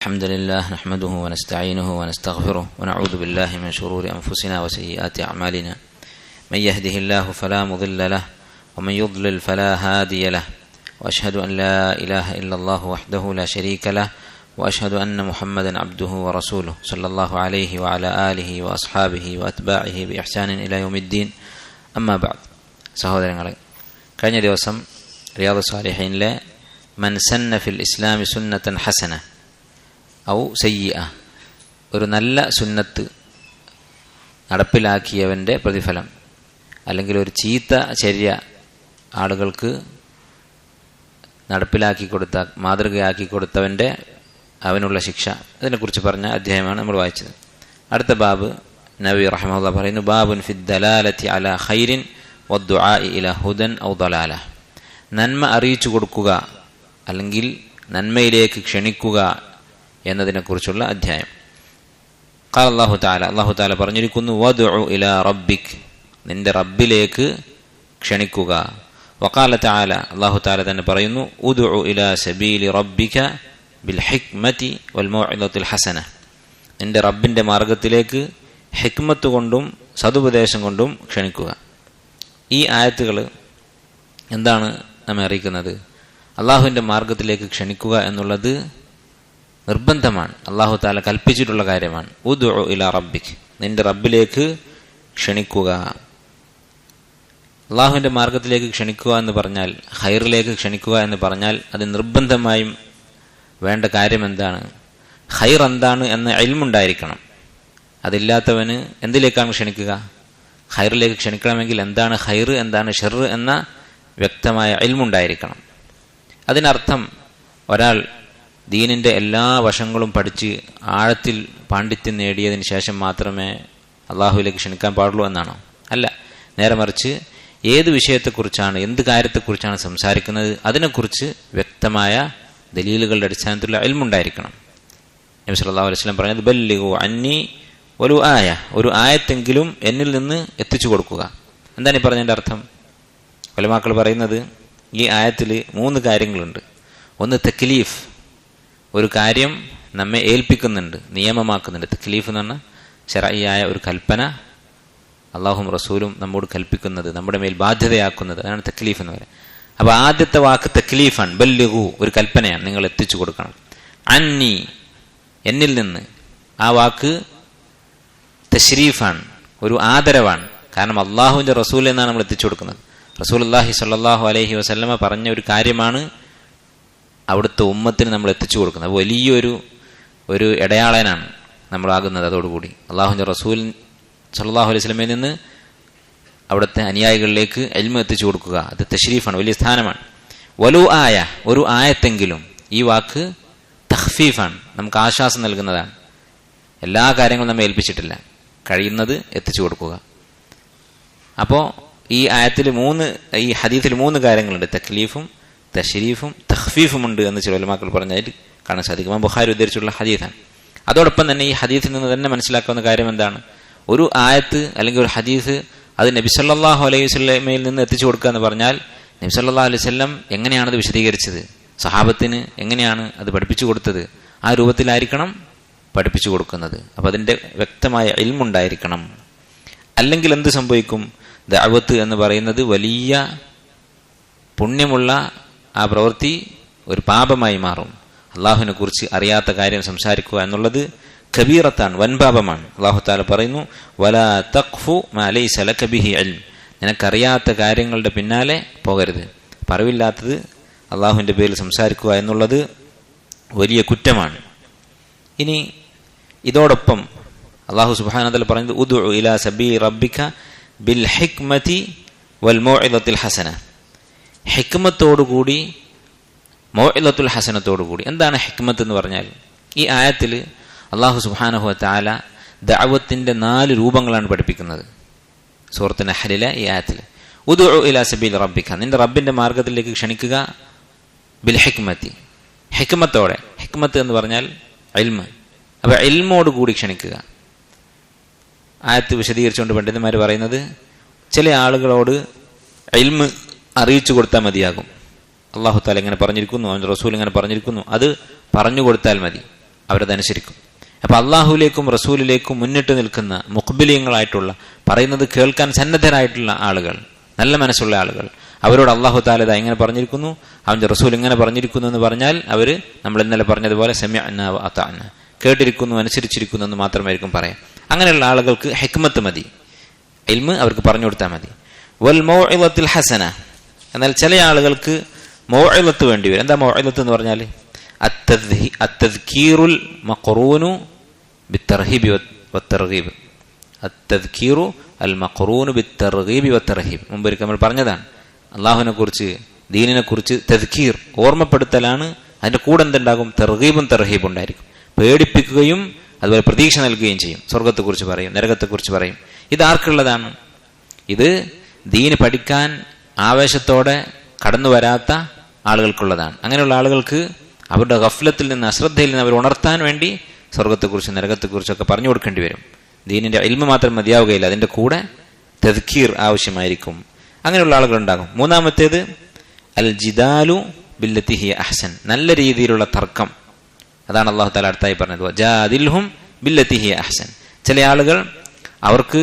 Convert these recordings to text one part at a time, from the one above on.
الحمد لله نحمده ونستعينه ونستغفره ونعوذ بالله من شرور أنفسنا وسيئات أعمالنا من يهده الله فلا مضل له ومن يضلل فلا هادي له وأشهد أن لا إله إلا الله وحده لا شريك له وأشهد أن محمدا عبده ورسوله صلى الله عليه وعلى آله وأصحابه وأتباعه بإحسان إلى يوم الدين أما بعد സഹോദരങ്ങളെ, കഴിഞ്ഞ ദിവസം റിയാദ് സ്വാലിഹീനിലെ മൻ സന്ന ഫിൽ ഇസ്ലാമി സുന്നത്തൻ ഹസന ഔ സയ്യിഅ, ഒരു നല്ല സുന്നത്ത് നടപ്പിലാക്കിയവൻ്റെ പ്രതിഫലം, അല്ലെങ്കിൽ ഒരു ചീത്ത ചര്യ ആളുകൾക്ക് നടപ്പിലാക്കി കൊടുത്ത, മാതൃകയാക്കി കൊടുത്തവൻ്റെ അവനുള്ള ശിക്ഷ, ഇതിനെക്കുറിച്ച് പറഞ്ഞ അധ്യായമാണ് നമ്മൾ വായിച്ചത്. അടുത്ത ബാബ് നബി റഹ്മത്തുള്ളാഹി പറയുന്നു, ബാബുൻ ഫിദ് ദലാലത്തി അലാ ഖൈരിൻ വദ്ദുആഇ ഇലാ ഹുദൻ ഔ ദലാല, നന്മ അറിയിച്ചു കൊടുക്കുക അല്ലെങ്കിൽ നന്മയിലേക്ക് ക്ഷണിക്കുക എന്നതിനെക്കുറിച്ചുള്ള അധ്യായം. ഖാല അല്ലാഹു തആല, അല്ലാഹു തആല പറഞ്ഞിരിക്കുന്നു, വദ്ഉ ഇലാ റബ്ബിക്, നിന്റെ റബ്ബിലേക്ക് ക്ഷണിക്കുക. വഖാല തആല, അല്ലാഹു തആല തന്നെ പറയുന്നു, ഉദ്ഉ ഇലാ സബീലി റബ്ബിക ബിൽ ഹിക്മതി വൽ മൗഇദത്തിൽ ഹസന, നിന്റെ റബ്ബിന്റെ മാർഗത്തിലേക്ക് ഹിക്മത്ത് കൊണ്ടും സതുപദേശം കൊണ്ടും ക്ഷണിക്കുക. ഈ ആയത്തുകൾ എന്താണ് നമ്മെ അറിയിക്കുന്നത്? അള്ളാഹുവിൻ്റെ മാർഗത്തിലേക്ക് ക്ഷണിക്കുക എന്നുള്ളത് നിർബന്ധമാണ്, അള്ളാഹു തആല കൽപ്പിച്ചിട്ടുള്ള കാര്യമാണ്. ഉദ്ഉ ഇലാ റബ്ബിക്, നിന്റെ റബ്ബിലേക്ക് ക്ഷണിക്കുക. അള്ളാഹുവിൻ്റെ മാർഗത്തിലേക്ക് ക്ഷണിക്കുക എന്ന് പറഞ്ഞാൽ, ഖൈറിലേക്ക് ക്ഷണിക്കുക എന്ന് പറഞ്ഞാൽ, അത് നിർബന്ധമായും വേണ്ട കാര്യം എന്താണ്? ഖൈർ എന്താണ് എന്ന് ഇൽമുണ്ടായിരിക്കണം. അതില്ലാത്തവന് എന്തിലേക്കാണ് ക്ഷണിക്കുക? ഖൈറിലേക്ക് ക്ഷണിക്കണമെങ്കിൽ എന്താണ് ഖൈർ, എന്താണ് ഷർ എന്ന വ്യക്തമായ ഇൽമുണ്ടായിരിക്കണം. അതിനർത്ഥം ഒരാൾ ദീനിൻ്റെ എല്ലാ വശങ്ങളും പഠിച്ച് ആഴത്തിൽ പാണ്ഡിത്യം നേടിയതിന് ശേഷം മാത്രമേ അള്ളാഹുവിലേക്ക് ക്ഷണിക്കാൻ പാടുള്ളൂ എന്നാണോ? അല്ല, നേരെ മറിച്ച് ഏത് വിഷയത്തെക്കുറിച്ചാണ്, എന്ത് കാര്യത്തെക്കുറിച്ചാണ് സംസാരിക്കുന്നത്, അതിനെക്കുറിച്ച് വ്യക്തമായ ദലീലുകളുടെ അടിസ്ഥാനത്തിലുള്ള ഇൽമുണ്ടായിരിക്കണം. നബി സല്ലല്ലാഹു അലൈഹി വസല്ലം പറഞ്ഞത്, ബല്ലിഗു അന്നി ഒരു ആയ, ഒരു ആയത്തെങ്കിലും എന്നിൽ നിന്ന് എത്തിച്ചു കൊടുക്കുക. എന്താണ് ഈ പറഞ്ഞതിൻ്റെ അർത്ഥം? ഉലമാക്കൾ പറയുന്നത്, ഈ ആയത്തിൽ 3 കാര്യങ്ങളുണ്ട്. ഒന്ന് തക്ലീഫ്, ഒരു കാര്യം നമ്മെ ഏൽപ്പിക്കുന്നുണ്ട്, നിയമമാക്കുന്നുണ്ട്. തക്ലീഫ് എന്ന് പറഞ്ഞാൽ ശർഈയായ ഒരു കൽപ്പന, അള്ളാഹും റസൂലും നമ്മോട് കൽപ്പിക്കുന്നത്, നമ്മുടെ മേൽ ബാധ്യതയാക്കുന്നത്, അതാണ് തക്ലീഫ് എന്ന് പറയുന്നത്. അപ്പോൾ ആദ്യത്തെ വാക്ക് തക്ലീഫാണ്. ബല്ലിഗു, ഒരു കൽപ്പനയാണ്, നിങ്ങൾ എത്തിച്ചു കൊടുക്കണം. അന്നി, എന്നിൽ നിന്ന്, ആ വാക്ക് തശ്രീഫാണ്, ഒരു ആദരവാണ്. കാരണം അള്ളാഹുവിൻ്റെ റസൂൽ എന്നാണ് നമ്മൾ എത്തിച്ചു കൊടുക്കുന്നത്. റസൂലുള്ളാഹി സ്വല്ലല്ലാഹു അലൈഹി വസല്ലമ പറഞ്ഞ ഒരു കാര്യമാണ് അവിടുത്തെ ഉമ്മത്തിന് നമ്മൾ എത്തിച്ചു കൊടുക്കുന്നത്. അപ്പോൾ വലിയൊരു ഇടയാളനാണ് നമ്മളാകുന്നത്. അതോടുകൂടി അള്ളാഹുവിൻ്റെ റസൂൽ സ്വല്ലല്ലാഹു അലൈഹി വസല്ലമയിൽ നിന്ന് അവിടുത്തെ അനുയായികളിലേക്ക് ഇൽമു എത്തിച്ചു കൊടുക്കുക, അത് തശ്രീഫാണ്, വലിയ സ്ഥാനമാണ്. വലു ആയ, ഒരു ആയത്തെങ്കിലും, ഈ വാക്ക് തഖ്ഫീഫാണ്, നമുക്ക് ആശ്വാസം നൽകുന്നതാണ്. എല്ലാ കാര്യങ്ങളും നമ്മെ ഏൽപ്പിച്ചിട്ടില്ല, കഴിയുന്നത് എത്തിച്ചു കൊടുക്കുക. അപ്പോൾ ഈ ആയത്തിൽ ഈ ഹദീസിൽ 3 കാര്യങ്ങളുണ്ട്. തക്ലീഫും തശ്രീഫും തഖ്ഫീഫും ഉണ്ട് എന്ന് ചില ഉലമാക്കൾ പറഞ്ഞായിട്ട് കാണാൻ സാധിക്കും. ബുഖാരി ഉദ്ധരിച്ചുള്ള ഹദീസാണ്. അതോടൊപ്പം തന്നെ ഈ ഹദീസിൽ നിന്ന് തന്നെ മനസ്സിലാക്കാവുന്ന കാര്യം എന്താണ്? ഒരു ആയത്ത് അല്ലെങ്കിൽ ഒരു ഹദീസ് അത് നബി സല്ലല്ലാഹു അലൈഹി വസല്ലമയിൽ നിന്ന് എത്തിച്ചു കൊടുക്കുക എന്ന് പറഞ്ഞാൽ, നബി സല്ലല്ലാഹു അലൈഹി വസല്ലം എങ്ങനെയാണത് വിശദീകരിച്ചത്, സഹാബത്തിന് എങ്ങനെയാണ് അത് പഠിപ്പിച്ചു കൊടുത്തത്, ആ രൂപത്തിലായിരിക്കണം പഠിപ്പിച്ചു കൊടുക്കുന്നത്. അപ്പം അതിൻ്റെ വ്യക്തമായ ഇൽമുണ്ടായിരിക്കണം. അല്ലെങ്കിൽ എന്ത് സംഭവിക്കും? ദഅവത്ത് എന്ന് പറയുന്നത് വലിയ പുണ്യമുള്ള ആ പ്രവൃത്തി ഒരു പാപമായി മാറും. അള്ളാഹുവിനെ കുറിച്ച് അറിയാത്ത കാര്യം സംസാരിക്കുക എന്നുള്ളത് കബീറത്താണ്, വൻപാപമാണ്. അള്ളാഹു തആല പറയുന്നു, വലാ തഖ്ഫു മാ ലൈസ ലക ബിഹി ഇൽം, നിനക്കറിയാത്ത കാര്യങ്ങളുടെ പിന്നാലെ പോകരുത്. പറവില്ലാത്തത് അള്ളാഹുവിൻ്റെ പേരിൽ സംസാരിക്കുക എന്നുള്ളത് വലിയ കുറ്റമാണ്. ഇനി ഇതോടൊപ്പം അള്ളാഹു സുബ്ഹാനഹു വ തആല പറയുന്നത്, ഉദ്ഉ ഇലാ സബീലി റബ്ബിക ബിൽ ഹിക്മതി വൽ മൗഇദത്തിൽ ഹസന, ഹിക്മത്തോടുകൂടി മൗഇദത്തുൽ ഹസനത്തോടുകൂടി. എന്താണ് ഹിക്മത്ത് എന്ന് പറഞ്ഞാൽ? ഈ ആയത്തിൽ അള്ളാഹു സുബ്ഹാനഹു വ തആല ദഅവത്തിൻ്റെ 4 രൂപങ്ങളാണ് പഠിപ്പിക്കുന്നത്. സൂറത്ത് നഹ്ലിലെ ഈ ആയത്തിൽ ഉദ്ഉ ഇലാ സബീലി റബ്ബിക, നിന്റെ റബ്ബിന്റെ മാർഗത്തിലേക്ക് ക്ഷണിക്കുക, ബിൽ ഹിക്മതി, ഹിക്മത്തോടെ. ഹിക്മത്ത് എന്ന് പറഞ്ഞാൽ ഇൽമ്. അപ്പോൾ ഇൽമോട് കൂടി ക്ഷണിക്കുക. ആയത്ത് വിശദീകരിച്ചുകൊണ്ട് പണ്ഡിതന്മാർ പറയുന്നത്, ചില ആളുകളോട് ഇൽമ് അറിയിച്ചു കൊടുത്താൽ മതിയാകും. അല്ലാഹു തആല ഇങ്ങനെ പറഞ്ഞിരിക്കുന്നു, അവൻ്റെ റസൂൽ ഇങ്ങനെ പറഞ്ഞിരിക്കുന്നു, അത് പറഞ്ഞു കൊടുത്താൽ മതി. അവരതനുസരിക്കും. അപ്പൊ അള്ളാഹുലേക്കും റസൂലിലേക്കും മുന്നിട്ട് നിൽക്കുന്ന മുഖ്ബിലീങ്ങളായിട്ടുള്ള, പറയുന്നത് കേൾക്കാൻ സന്നദ്ധരായിട്ടുള്ള ആളുകൾ, നല്ല മനസ്സുള്ള ആളുകൾ, അവരോട് അള്ളാഹു തആല ഇതാ ഇങ്ങനെ പറഞ്ഞിരിക്കുന്നു, അവന്റെ റസൂൽ ഇങ്ങനെ പറഞ്ഞിരിക്കുന്നു എന്ന് പറഞ്ഞാൽ അവര് നമ്മൾ ഇന്നലെ പറഞ്ഞതുപോലെ സമിഅ്നാ വ അതഅ്നാ, കേട്ടിരിക്കുന്നു അനുസരിച്ചിരിക്കുന്നു എന്ന് മാത്രമായിരിക്കും പറയാം. അങ്ങനെയുള്ള ആളുകൾക്ക് ഹിക്മത്ത് മതി, ഇൽമ് അവർക്ക് പറഞ്ഞു കൊടുത്താൽ മതി. വൽ മൗഇദത്തുൽ ഹസന, എന്നാൽ ചില ആളുകൾക്ക് മൗഇദത്ത് വേണ്ടി വരും. എന്താ മൗഇദത്ത് എന്ന് പറഞ്ഞാൽ? അത്തദ്കീറുൽ മഖറൂനു ബിത്തർഹീബി വത്തർഗീബ്. അത്തദ്കീറു അൽ മഖറൂനു ബിത്തർഗീബി വത്തർഹീബ്. മുമ്പൊരിക്കൽ നമ്മൾ പറഞ്ഞതാണ്, അള്ളാഹുവിനെ കുറിച്ച്, ദീനിനെ കുറിച്ച് തദ്കീർ, ഓർമ്മപ്പെടുത്തലാണ്. അതിന്റെ കൂടെ എന്തുണ്ടാകും? തർഗീബും തർഹീബും ഉണ്ടായിരിക്കും. പേടിപ്പിക്കുകയും അതുപോലെ പ്രതീക്ഷ നൽകുകയും ചെയ്യും. സ്വർഗത്തെക്കുറിച്ച് പറയും, നരകത്തെക്കുറിച്ച് പറയും. ഇത് ആർക്കുള്ളതാണ്? ഇത് ദീന് പഠിക്കാൻ ആവേശത്തോടെ കടന്നു വരാത്ത ആളുകൾക്കുള്ളതാണ്. അങ്ങനെയുള്ള ആളുകൾക്ക് അവരുടെ ഗഫ്ലത്തിൽ നിന്ന്, അശ്രദ്ധയിൽ നിന്ന് അവർ ഉണർത്താൻ വേണ്ടി സ്വർഗത്തെക്കുറിച്ചും നരകത്തെക്കുറിച്ചൊക്കെ പറഞ്ഞു കൊടുക്കേണ്ടി വരും. ദീനിന്റെ ഇൽമ മാത്രം മതിയാവുകയില്ല, അതിന്റെ കൂടെ തദ്കീർ ആവശ്യമായിരിക്കും. അങ്ങനെയുള്ള ആളുകൾ ഉണ്ടാകും. മൂന്നാമത്തേത് അൽ ജിദാലു ബില്ലത്തി ഹിയ അഹ്സൻ, നല്ല രീതിയിലുള്ള തർക്കം. അതാണ് അല്ലാഹു തആല അടുത്തായി പറഞ്ഞത്, വജാദിൽഹും ബില്ലത്തി ഹിയ അഹ്സൻ. ചില ആളുകൾ അവർക്ക്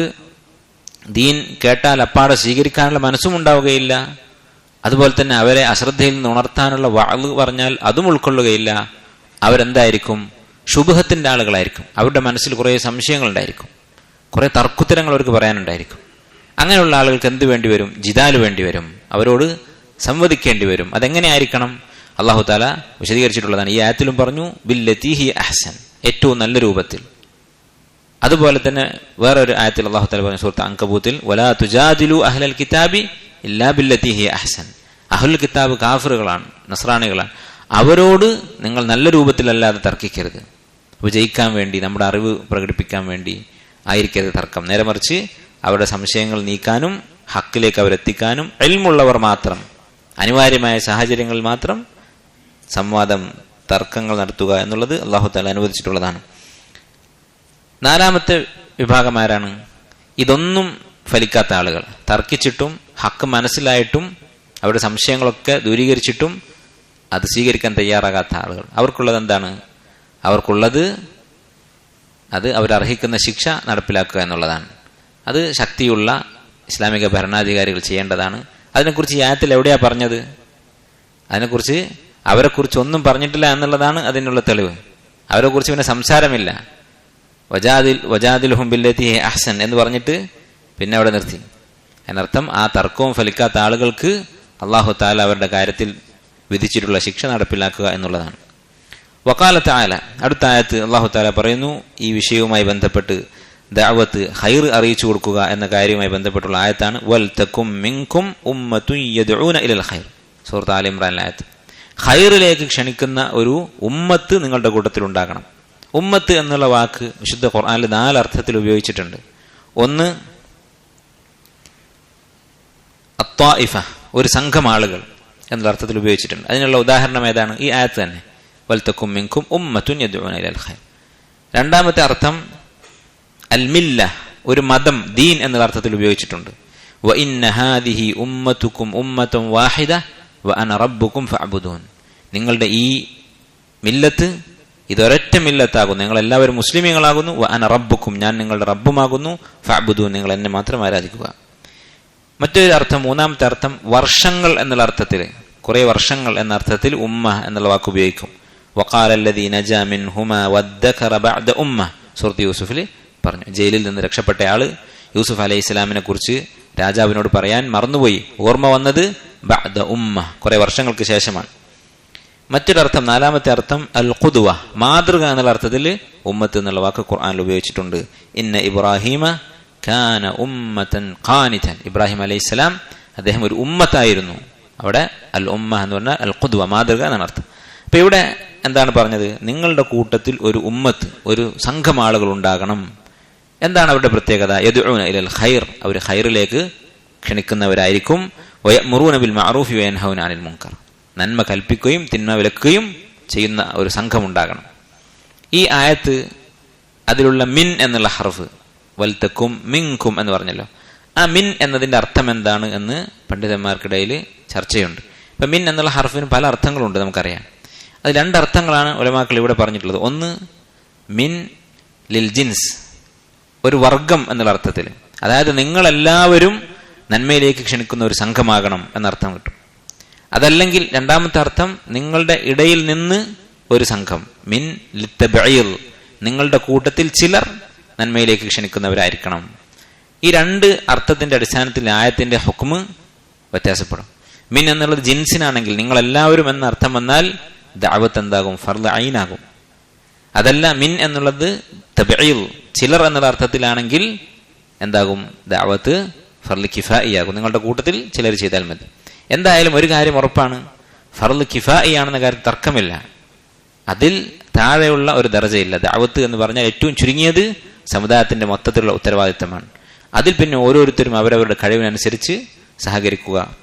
ദീൻ കേട്ടാൽ അപ്പാടെ സ്വീകരിക്കാനുള്ള മനസ്സും ഉണ്ടാവുകയില്ല, അതുപോലെ തന്നെ അവരെ അശ്രദ്ധയിൽ നിന്ന് ഉണർത്താനുള്ള വഅദ് പറഞ്ഞാൽ അതും ഉൾക്കൊള്ളുകയില്ല. അവരെന്തായിരിക്കും? ശുബ്ഹത്തിന്റെ ആളുകളായിരിക്കും. അവരുടെ മനസ്സിൽ കുറേ സംശയങ്ങൾ ഉണ്ടായിരിക്കും, കുറെ തർക്കുത്തരങ്ങൾ അവർക്ക് പറയാനുണ്ടായിരിക്കും. അങ്ങനെയുള്ള ആളുകൾക്ക് എന്ത് വേണ്ടി വരും? ജിദാല് വേണ്ടി വരും. അവരോട് സംവദിക്കേണ്ടി വരും. അതെങ്ങനെയായിരിക്കണം? അല്ലാഹു തആല വിശദീകരിച്ചിട്ടുള്ളതാണ്. ഈ ആയത്തിലും പറഞ്ഞു ബില്ലത്തി ഹിയ അഹ്സൻ, ഏറ്റവും നല്ല രൂപത്തിൽ. അതുപോലെ തന്നെ വേറൊരു ആയത്തിൽ അല്ലാഹു തആല പറഞ്ഞു, സൂറത്ത് അൻകബൂത്തിൽ, വലാ തുജാദിലു അഹ്ലൽ കിതാബി ഇല്ലാ ബില്ലത്തി ഹിയ അഹ്സൻ. അഹ്ലുൽ കിതാബ് കാഫിറുകളാണ്, നസ്രാണികളാണ്. അവരോട് നിങ്ങൾ നല്ല രൂപത്തിലല്ലാതെ തർക്കിക്കരുത്. അപ്പോൾ ജയിക്കാൻ വേണ്ടി, നമ്മുടെ അറിവ് പ്രകടിപ്പിക്കാൻ വേണ്ടി ആയിരിക്കരുത് തർക്കം. നേരെ മറിച്ച് അവരുടെ സംശയങ്ങൾ നീക്കാനും ഹക്കിലേക്ക് അവരെത്തിക്കാനും ഇൽമുള്ളവർ മാത്രം, അനിവാര്യമായ സാഹചര്യങ്ങളിൽ മാത്രം സംവാദം, തർക്കങ്ങൾ നടത്തുക എന്നുള്ളത് അല്ലാഹു തആല അനുവദിച്ചിട്ടുള്ളതാണ്. നാലാമത്തെ വിഭാഗം ആരാണ്? ഇതൊന്നും ഫലിക്കാത്ത ആളുകൾ. തർക്കിച്ചിട്ടും ഹക്ക് മനസ്സിലായിട്ടും അവരുടെ സംശയങ്ങളൊക്കെ ദൂരീകരിച്ചിട്ടും അത് സ്വീകരിക്കാൻ തയ്യാറാകാത്ത ആളുകൾ. അവർക്കുള്ളത് എന്താണ്? അവർക്കുള്ളത് അത് അവരർഹിക്കുന്ന ശിക്ഷ നടപ്പിലാക്കുക എന്നുള്ളതാണ്. അത് ശക്തിയുള്ള ഇസ്ലാമിക ഭരണാധികാരികൾ ചെയ്യേണ്ടതാണ്. അതിനെക്കുറിച്ച് ഈ ആയത്തിൽ എവിടെയാ പറഞ്ഞത്? അതിനെക്കുറിച്ച് അവരെക്കുറിച്ച് ഒന്നും പറഞ്ഞിട്ടില്ല എന്നുള്ളതാണ് അതിനുള്ള തെളിവ്. അവരെക്കുറിച്ച് പിന്നെ സംസാരമില്ല. വജാദിൽഹും ബില്ലത്തി ഹിയ അഹ്സൻ എന്ന് പറഞ്ഞിട്ട് പിന്നെ അവിടെ നിർത്തി. അതിനർത്ഥം ആ തർക്കവും ഫലിക്കാത്ത ആളുകൾക്ക് അല്ലാഹു തആല അവരുടെ കാര്യത്തിൽ വിധിച്ചിട്ടുള്ള ശിക്ഷ നടപ്പിലാക്കുക എന്നുള്ളതാണ്. വഖാല തആല, അടുത്ത ആയത്ത് അല്ലാഹു തആല പറയുന്നു, ഈ വിഷയവുമായി ബന്ധപ്പെട്ട് ദഅവത്ത്, ഖൈർ അറിയിച്ചു കൊടുക്കുക എന്ന കാര്യവുമായി ബന്ധപ്പെട്ടുള്ള ആയത്താണ്. വൽ തകും മിൻകും ഉമ്മത്തുൻ യദ്ഊന ഇലൽ ഖൈർ, സൂറത്ത് ആല ഇംറാൻ ആയത്ത്. ഖൈറിലേക്ക് ക്ഷണിക്കുന്ന ഒരു ഉമ്മത്ത് നിങ്ങളുടെ കൂട്ടത്തിൽ ഉണ്ടാകണം. ഉമ്മത്ത് എന്നുള്ള വാക്ക് വിശുദ്ധ ഖുർആനിൽ 4 അർത്ഥത്തിൽ ഉപയോഗിച്ചിട്ടുണ്ട്. ഒന്ന് അത്വായിഫ, ഒരു സംഘം ആളുകൾ എന്നുള്ള അർത്ഥത്തിൽ ഉപയോഗിച്ചിട്ടുണ്ട്. അതിനുള്ള ഉദാഹരണം ഏതാണ്? ഈ ആയത്ത് തന്നെ, വൽ തകും മിൻകും ഉമ്മത്തുൻ യദ്ഊന ഇലൽ ഖൈർ. രണ്ടാമത്തെ അർത്ഥം അൽ മില്ല, ഒരു മതം, ദീൻ എന്നുള്ള അർത്ഥത്തിൽ ഉപയോഗിച്ചിട്ടുണ്ട്. വ ഇന്ന ഹാദിഹി ഉമ്മത്തുക്കും ഉമ്മത്തുൻ വാഹിദ വ അന റബ്ബുക്കും ഫഅബ്ദൂൻ. നിങ്ങളുടെ ഈ മില്ലത്ത് ഇതൊരൊറ്റ മില്ലത്താകുന്നു, നിങ്ങൾ എല്ലാവരും മുസ്ലിമീങ്ങളാകുന്നു. വ അന റബ്ബുക്കും, ഞാൻ നിങ്ങളുടെ റബ്ബുമാകുന്നു. ഫഅബ്ദൂൻ, നിങ്ങൾ എന്നെ മാത്രം ആരാധിക്കുക. മറ്റൊരു അർത്ഥം, മൂന്നാമത്തെ അർത്ഥം വർഷങ്ങൾ എന്നുള്ള അർത്ഥത്തിൽ, കുറെ വർഷങ്ങൾ എന്ന അർത്ഥത്തിൽ ഉമ്മ എന്നുള്ള വാക്ക് ഉപയോഗിക്കും. വഖാല അല്ലദീ നജാ മിൻഹുമാ വദ്ദകറ ബഅദ ഉമ്മ, സൂറത്ത് യൂസുഫിൽ പറഞ്ഞു. ജയിലിൽ നിന്ന് രക്ഷപ്പെട്ട ആള് യൂസുഫ് അലൈഹി ഇസ്ലാമിനെ കുറിച്ച് രാജാവിനോട് പറയാൻ മറന്നുപോയി. ഓർമ്മ വന്നത് ബഅദ ഉമ്മ, കുറെ വർഷങ്ങൾക്ക് ശേഷമാണ്. മറ്റൊരർത്ഥം, നാലാമത്തെ അർത്ഥം അൽ ഖുദ്വ, മാതൃക എന്നുള്ള അർത്ഥത്തിൽ ഉമ്മത്ത് എന്നുള്ള വാക്ക് ഖുർആനിൽ ഉപയോഗിച്ചിട്ടുണ്ട്. ഇന്ന ഇബ്രാഹിമ കാന ഉമ്മതൻ ഖാനിതൻ, ഇബ്രാഹിം അലൈഹിസ്സലാം അദ്ദേഹം ഒരു ഉമ്മത്തായിരുന്നു. അവിടെ അൽ ഉമ്മ എന്ന് പറഞ്ഞാൽ അൽ ഖുദ്വ, മാതൃക എന്നാണ് അർത്ഥം. അപ്പൊ ഇവിടെ എന്താണ് പറഞ്ഞത്? നിങ്ങളുടെ കൂട്ടത്തിൽ ഒരു ഉമ്മത്ത്, ഒരു സംഘം ആളുകൾ ഉണ്ടാകണം. എന്താണ് അവരുടെ പ്രത്യേകത? യദ്ഊന ഇലൽ ഖൈർ, അവർ ഖൈറിലേക്ക് ക്ഷണിക്കുന്നവരായിരിക്കും. വയഅ്മുറൂന ബിൽ മഅറൂഫി വയൻഹൗന അനിൽ മുൻകർ, നന്മ കൽപ്പിക്കുകയും തിന്മ വിലക്കുകയും ചെയ്യുന്ന ഒരു സംഘം ഉണ്ടാകണം. ഈ ആയത്ത് അതിലുള്ള മിൻ എന്നുള്ള ഹർഫ്, വൽതകും മിൻകും എന്ന് പറഞ്ഞല്ലോ, ആ മിൻ എന്നതിന്റെ അർത്ഥം എന്താണ് എന്ന് പണ്ഡിതന്മാർക്കിടയിൽ ചർച്ചയുണ്ട്. ഇപ്പൊ മിൻ എന്നുള്ള ഹർഫിന് പല അർത്ഥങ്ങളുണ്ട്, നമുക്കറിയാം. അത് 2 അർത്ഥങ്ങളാണ് ഉലമാക്കൾ ഇവിടെ പറഞ്ഞിട്ടുള്ളത്. ഒന്ന് മിൻ ലിൽ ജിൻസ്, ഒരു വർഗം എന്നുള്ള അർത്ഥത്തിൽ. അതായത് നിങ്ങളെല്ലാവരും നന്മയിലേക്ക് ക്ഷണിക്കുന്ന ഒരു സംഘമാകണം എന്നർത്ഥം കിട്ടും. അതല്ലെങ്കിൽ രണ്ടാമത്തെ അർത്ഥം നിങ്ങളുടെ ഇടയിൽ നിന്ന് ഒരു സംഘം, മിൻ ലിത്തബഈൽ, നിങ്ങളുടെ കൂട്ടത്തിൽ ചിലർ നന്മയിലേക്ക് ക്ഷണിക്കുന്നവരായിരിക്കണം. ഈ രണ്ട് അർത്ഥത്തിന്റെ അടിസ്ഥാനത്തിൽ ആയത്തിന്റെ ഹുക്മ് വ്യത്യാസപ്പെടും. മിൻ എന്നുള്ളത് ജിൻസിനാണെങ്കിൽ നിങ്ങളെല്ലാവരും എന്ന അർത്ഥം വന്നാൽ ദഅവത്ത് എന്താകും? ഫർള് ഐനാകും. അതല്ല മിൻ എന്നുള്ളത് തബഈൽ, ചിലർ എന്നുള്ള അർത്ഥത്തിലാണെങ്കിൽ എന്താകും? ദഅവത്ത് ഫർള് കിഫായിയാകും. നിങ്ങളുടെ കൂട്ടത്തിൽ ചിലർ ചെയ്താൽ മതി. എന്തായാലും ഒരു കാര്യം ഉറപ്പാണ്, ഫർള് കിഫായിയാണെന്ന കാര്യം തർക്കമില്ല. അതിൽ താഴെയുള്ള ഒരു ദർജയില്ല. ദഅവത്ത് എന്ന് പറഞ്ഞാൽ ഏറ്റവും ചുരുങ്ങിയത് സമുദായത്തിന്റെ മൊത്തത്തിലുള്ള ഉത്തരവാദിത്തമാണ്. അതിൽ പിന്നെ ഓരോരുത്തരും അവരവരുടെ കഴിവിനനുസരിച്ച് സഹകരിക്കുക.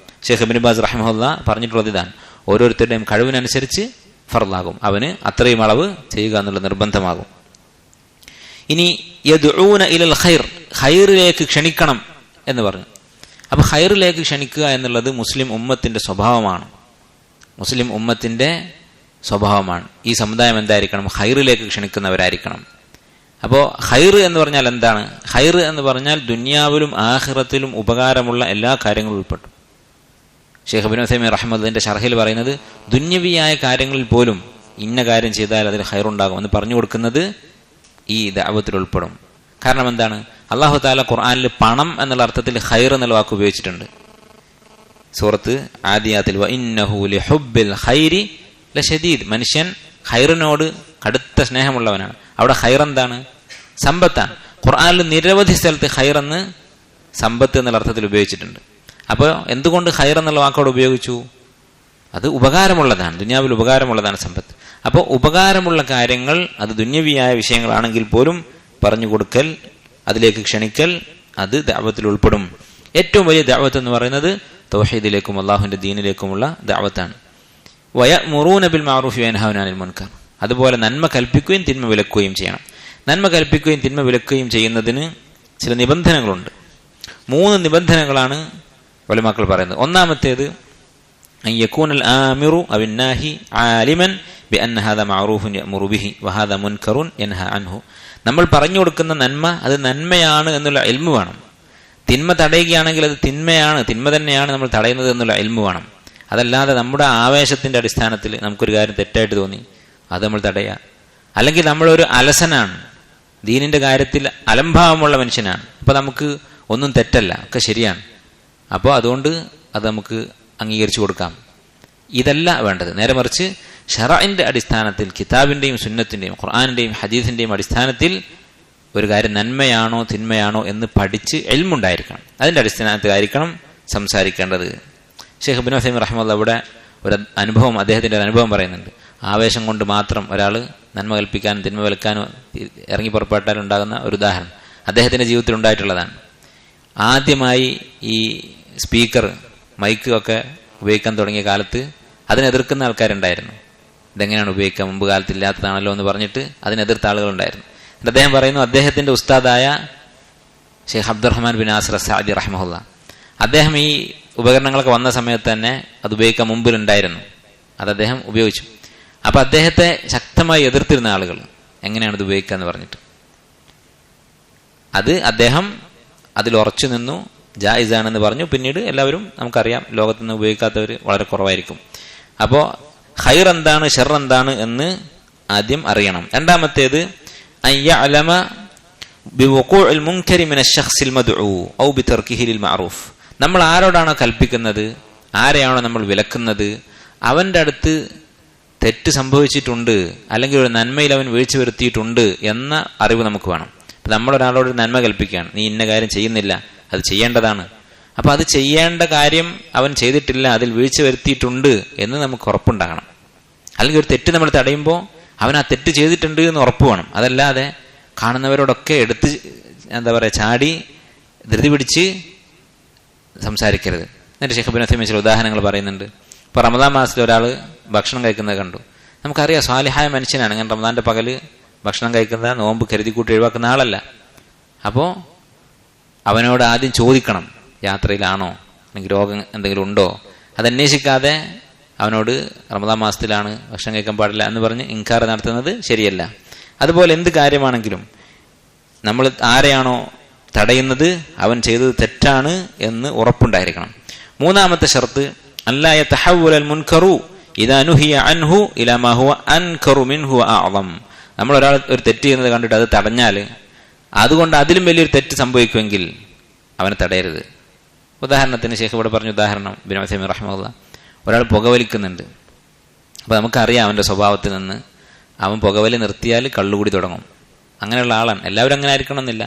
ഷെയ്ഖ് ഇബ്നു ബാസ് റഹിമഹുല്ലാ പറഞ്ഞിട്ടുള്ളത് ഇതാണ്, ഓരോരുത്തരുടെയും കഴിവിനനുസരിച്ച് ഫർളാകും, അവന് അത്രയും അളവ് ചെയ്യുക എന്നുള്ള നിർബന്ധമാകും. ഇനി യദ്ഊന ഇലൽ ഖൈർ, ഖൈറിലേക്ക് ക്ഷണിക്കണം എന്ന് പറഞ്ഞു. അപ്പൊ ഖൈറിലേക്ക് ക്ഷണിക്കുക എന്നുള്ളത് മുസ്ലിം ഉമ്മത്തിന്റെ സ്വഭാവമാണ്. മുസ്ലിം ഉമ്മത്തിന്റെ സ്വഭാവമാണ്. ഈ സമുദായം എന്തായിരിക്കണം? ഖൈറിലേക്ക് ക്ഷണിക്കുന്നവരായിരിക്കണം. അപ്പോൾ ഖൈർ എന്ന് പറഞ്ഞാൽ എന്താണ്? ഖൈർ എന്ന് പറഞ്ഞാൽ ദുനിയാവിലും ആഖിറത്തിലും ഉപകാരമുള്ള എല്ലാ കാര്യങ്ങളും ഉൾപ്പെട്ടു. ഷെയ്ഖ് ഇബ്നു ഉസൈമീൻ റഹിമഹുള്ളാഹിന്റെ ശർഹിൽ പറയുന്നത്, ദുന്യവിയായ കാര്യങ്ങളിൽ പോലും ഇന്ന കാര്യം ചെയ്താൽ അതിൽ ഖൈറുണ്ടാകും എന്ന് പറഞ്ഞു കൊടുക്കുന്നത് ഈ ദഅവത്തിൽ ഉൾപ്പെടും. കാരണം എന്താണ്? അല്ലാഹു തആല ഖുർആനിൽ പണം എന്നുള്ള അർത്ഥത്തിൽ ഖൈർ എന്നുള്ള വാക്ക് ഉപയോഗിച്ചിട്ടുണ്ട്. സൂറത്ത് ആദിയാത്തിൽ വഇന്നഹു ലിഹുബ്ബിൽ ഖൈരി ലശദീദ്, മനുഷ്യൻ ഖൈറിനോട് കടുത്ത സ്നേഹമുള്ളവനാണ്. അവിടെ ഖൈർ എന്താണ്? സമ്പത്താണ്. ഖുർആനിൽ നിരവധി സ്ഥലത്ത് ഖൈർ എന്ന് സമ്പത്ത് എന്നുള്ള അർത്ഥത്തിൽ ഉപയോഗിച്ചിട്ടുണ്ട്. അപ്പോൾ എന്തുകൊണ്ട് ഖൈർ എന്നുള്ള വാക്കോട് ഉപയോഗിച്ചു? അത് ഉപകാരമുള്ളതാണ്, ദുനിയാവിൽ ഉപകാരമുള്ളതാണ് സമ്പത്ത്. അപ്പോൾ ഉപകാരമുള്ള കാര്യങ്ങൾ, അത് ദുന്യവിയായ വിഷയങ്ങളാണെങ്കിൽ പോലും പറഞ്ഞു കൊടുക്കൽ, അതിലേക്ക് ക്ഷണിക്കൽ, അത് ദഅവത്തിൽ ഉൾപ്പെടും. ഏറ്റവും വലിയ ദഅവത്ത് എന്ന് പറയുന്നത് തൗഹീദിലേക്കും അല്ലാഹുവിന്റെ ദീനിലേക്കുമുള്ള ദഅവത്താണ്. വയഅ്മുറൂന ബിൽ മഅറൂഫി വയൻഹൗന അനിൽ മുൻകർ, അതുപോലെ നന്മ കൽപ്പിക്കുകയും തിന്മ വിലക്കുകയും ചെയ്യണം. നന്മ കൽപ്പിക്കുകയും തിന്മ വിലക്കുകയും ചെയ്യുന്നതിന് ചില നിബന്ധനകളുണ്ട്. 3 നിബന്ധനകളാണ് ഉലമാക്കൾ പറയുന്നത്. ഒന്നാമത്തേത് അൻ യകൂനൽ ആമിറു അവൻ നാഹി ആലിമൻ ബിഅന്ന ഹാദാ മഅറൂഫുൻ യഅ്മുറു ബിഹി വഹാദാ മുൻകറുൻ യൻഹാ അൻഹു. നമ്മൾ പറഞ്ഞു കൊടുക്കുന്ന നന്മ അത് നന്മയാണ് എന്നുള്ള ഇൽമു വേണം. തിന്മ തടയുകയാണെങ്കിൽ അത് തിന്മയാണ്, തിന്മ തന്നെയാണ് നമ്മൾ തടയുന്നത് എന്നുള്ള ഇൽമു വേണം. അതല്ലാതെ നമ്മുടെ ആവേശത്തിന്റെ അടിസ്ഥാനത്തിൽ നമുക്കൊരു കാര്യം തെറ്റായിട്ട് തോന്നി അത് നമ്മൾ തടയുക, അല്ലെങ്കിൽ നമ്മളൊരു അലസനാണ്, ദീനിന്റെ കാര്യത്തിൽ അലംഭാവമുള്ള മനുഷ്യനാണ്, അപ്പൊ നമുക്ക് ഒന്നും തെറ്റല്ല, ഒക്കെ ശരിയാണ്, അപ്പോൾ അതുകൊണ്ട് അത് നമുക്ക് അംഗീകരിച്ചു കൊടുക്കാം. ഇതല്ല വേണ്ടത്. നേരെ മറിച്ച് ശറഇന്റെ അടിസ്ഥാനത്തിൽ, കിതാബിന്റെയും സുന്നത്തിന്റെയും ഖുർആനിന്റെയും ഹദീസിന്റെയും അടിസ്ഥാനത്തിൽ ഒരു കാര്യം നന്മയാണോ തിന്മയാണോ എന്ന് പഠിച്ച് ഇൽമുണ്ടായിരിക്കണം. അതിന്റെ അടിസ്ഥാനത്തിലായിരിക്കണം സംസാരിക്കേണ്ടത്. ഷെയ്ഖ് ഇബ്നു ഉസൈമീൻ റഹിമഹുല്ലാഹ് ഇവിടെ ഒരു അനുഭവം, അദ്ദേഹത്തിന്റെ ഒരു അനുഭവം പറയുന്നുണ്ട്. ആവേശം കൊണ്ട് മാത്രം ഒരാൾ നന്മ കൽപ്പിക്കാനും തിന്മ വിലക്കാനും ഇറങ്ങി പുറപ്പെട്ടാൽ ഉണ്ടാകുന്ന ഒരു ഉദാഹരണം അദ്ദേഹത്തിന്റെ ജീവിതത്തിൽ ഉണ്ടായിട്ടുള്ളതാണ്. ആദ്യമായി ഈ സ്പീക്കർ, മൈക്ക് ഒക്കെ ഉപയോഗിക്കാൻ തുടങ്ങിയ കാലത്ത് അതിനെ എതിർക്കുന്ന ആൾക്കാരുണ്ടായിരുന്നു. ഇതെങ്ങനെയാണ് ഉപയോഗിക്കുക, മുമ്പ് കാലത്ത് ഇല്ലാത്തതാണല്ലോ എന്ന് പറഞ്ഞിട്ട് അതിനെതിർത്ത ആളുകളുണ്ടായിരുന്നു. അദ്ദേഹം പറയുന്നു, അദ്ദേഹത്തിന്റെ ഉസ്താദായ ഷെയ്ഖ് അബ്ദുറഹ്മാൻ ബിൻ നാസിർ അസ്സഅദി റഹിമഹുല്ലാ, അദ്ദേഹം ഈ ഉപകരണങ്ങളൊക്കെ വന്ന സമയത്ത് തന്നെ അത് ഉപയോഗിക്കാൻ മുമ്പിലുണ്ടായിരുന്നു. അത് അദ്ദേഹം ഉപയോഗിച്ചു. അപ്പൊ അദ്ദേഹത്തെ ശക്തമായി എതിർത്തിരുന്ന ആളുകൾ എങ്ങനെയാണ് ഇത് ഉപയോഗിക്കുക എന്ന് പറഞ്ഞിട്ട്, അത് അദ്ദേഹം അതിൽ ഉറച്ചു നിന്നു, ജായിസാണെന്ന് പറഞ്ഞു. പിന്നീട് എല്ലാവരും നമുക്കറിയാം, ലോകത്ത് നിന്ന് ഉപയോഗിക്കാത്തവർ വളരെ കുറവായിരിക്കും. അപ്പോൾ ഖൈർ എന്താണ് ശർ എന്താണ് എന്ന് ആദ്യം അറിയണം. രണ്ടാമത്തേത് അയ്യഅലമ ബിവുഖൂഇൽ മുൻകരി മിന അശ്ശഖ്സിൽ മദ്ഉ ഔ ബിതർകിഹി ലിൽ മഅറൂഫ്. നമ്മൾ ആരോടാണോ കൽപ്പിക്കുന്നത്, ആരെയാണോ നമ്മൾ വിലക്കുന്നത്, അവന്റെ അടുത്ത് തെറ്റ് സംഭവിച്ചിട്ടുണ്ട്, അല്ലെങ്കിൽ ഒരു നന്മയിൽ അവൻ വീഴ്ച വരുത്തിയിട്ടുണ്ട് എന്ന അറിവ് നമുക്ക് വേണം. നമ്മളൊരാളോട് നന്മ കൽപ്പിക്കുകയാണ്, നീ ഇന്ന കാര്യം ചെയ്യുന്നില്ല, അത് ചെയ്യേണ്ടതാണ്. അപ്പൊ അത് ചെയ്യേണ്ട കാര്യം അവൻ ചെയ്തിട്ടില്ല, അതിൽ വീഴ്ച വരുത്തിയിട്ടുണ്ട് എന്ന് നമുക്ക് ഉറപ്പുണ്ടാകണം. അല്ലെങ്കിൽ ഒരു തെറ്റ് നമ്മൾ തടയുമ്പോൾ അവൻ ആ തെറ്റ് ചെയ്തിട്ടുണ്ട് എന്ന് ഉറപ്പ് വേണം. അതല്ലാതെ കാണുന്നവരോടൊക്കെ എടുത്ത് ചാടി ധൃതി പിടിച്ച് സംസാരിക്കരുത്. എന്നിട്ട് ഷെയ്ഖ് ഇബ്നു ഉസൈമീൻ ചില ഉദാഹരണങ്ങൾ പറയുന്നുണ്ട്. ഇപ്പൊ റമദാൻ മാസത്തിൽ ഒരാൾ ഭക്ഷണം കഴിക്കുന്നത് കണ്ടു. നമുക്കറിയാം സ്വാലിഹായ മനുഷ്യനാണ്, അങ്ങനെ റമദാന്റെ പകല് ഭക്ഷണം കഴിക്കുന്ന, നോമ്പ് കരുതിക്കൂട്ടി ഒഴിവാക്കുന്ന ആളല്ല. അപ്പോൾ അവനോട് ആദ്യം ചോദിക്കണം, യാത്രയിലാണോ, അല്ലെങ്കിൽ രോഗം എന്തെങ്കിലും ഉണ്ടോ. അതന്വേഷിക്കാതെ അവനോട് റമദാൻ മാസത്തിലാണ് ഭക്ഷണം കഴിക്കാൻ പാടില്ല എന്ന് പറഞ്ഞ് ഇൻകാർ നടത്തുന്നത് ശരിയല്ല. അതുപോലെ എന്ത് കാര്യമാണെങ്കിലും നമ്മൾ ആരെയാണോ തടയുന്നത് അവൻ ചെയ്തത് തെറ്റാണ് എന്ന് ഉറപ്പുണ്ടായിരിക്കണം. മൂന്നാമത്തെ ഷർത്ത് അല്ലാ യതഹവ്വലൽ മുൻകറു ഇദാ നുഹിയ അൻഹു ഇലാ മാ ഹുവ അൻകറു മിൻഹു അഅ്ളം. നമ്മൾ ഒരാൾ ഒരു തെറ്റ് ചെയ്യുന്നത് കണ്ടിട്ട് അത് തടഞ്ഞാൽ അതുകൊണ്ട് അതിലും വലിയൊരു തെറ്റ് സംഭവിക്കുമെങ്കിൽ അവനെ തടയരുത്. ഉദാഹരണത്തിന് ശേഖ് ഇവിടെ പറഞ്ഞ ഉദാഹരണം ഇബ്നു ഉസൈമീൻ റഹിമഹുല്ലാഹ്, ഒരാൾ പുകവലിക്കുന്നുണ്ട്. അപ്പോൾ നമുക്കറിയാം അവൻ്റെ സ്വഭാവത്തിൽ നിന്ന് അവൻ പുകവലി നിർത്തിയാൽ കള്ളുകൂടി തുടങ്ങും. അങ്ങനെയുള്ള ആളാണ്. എല്ലാവരും അങ്ങനെ ആയിരിക്കണം എന്നില്ല.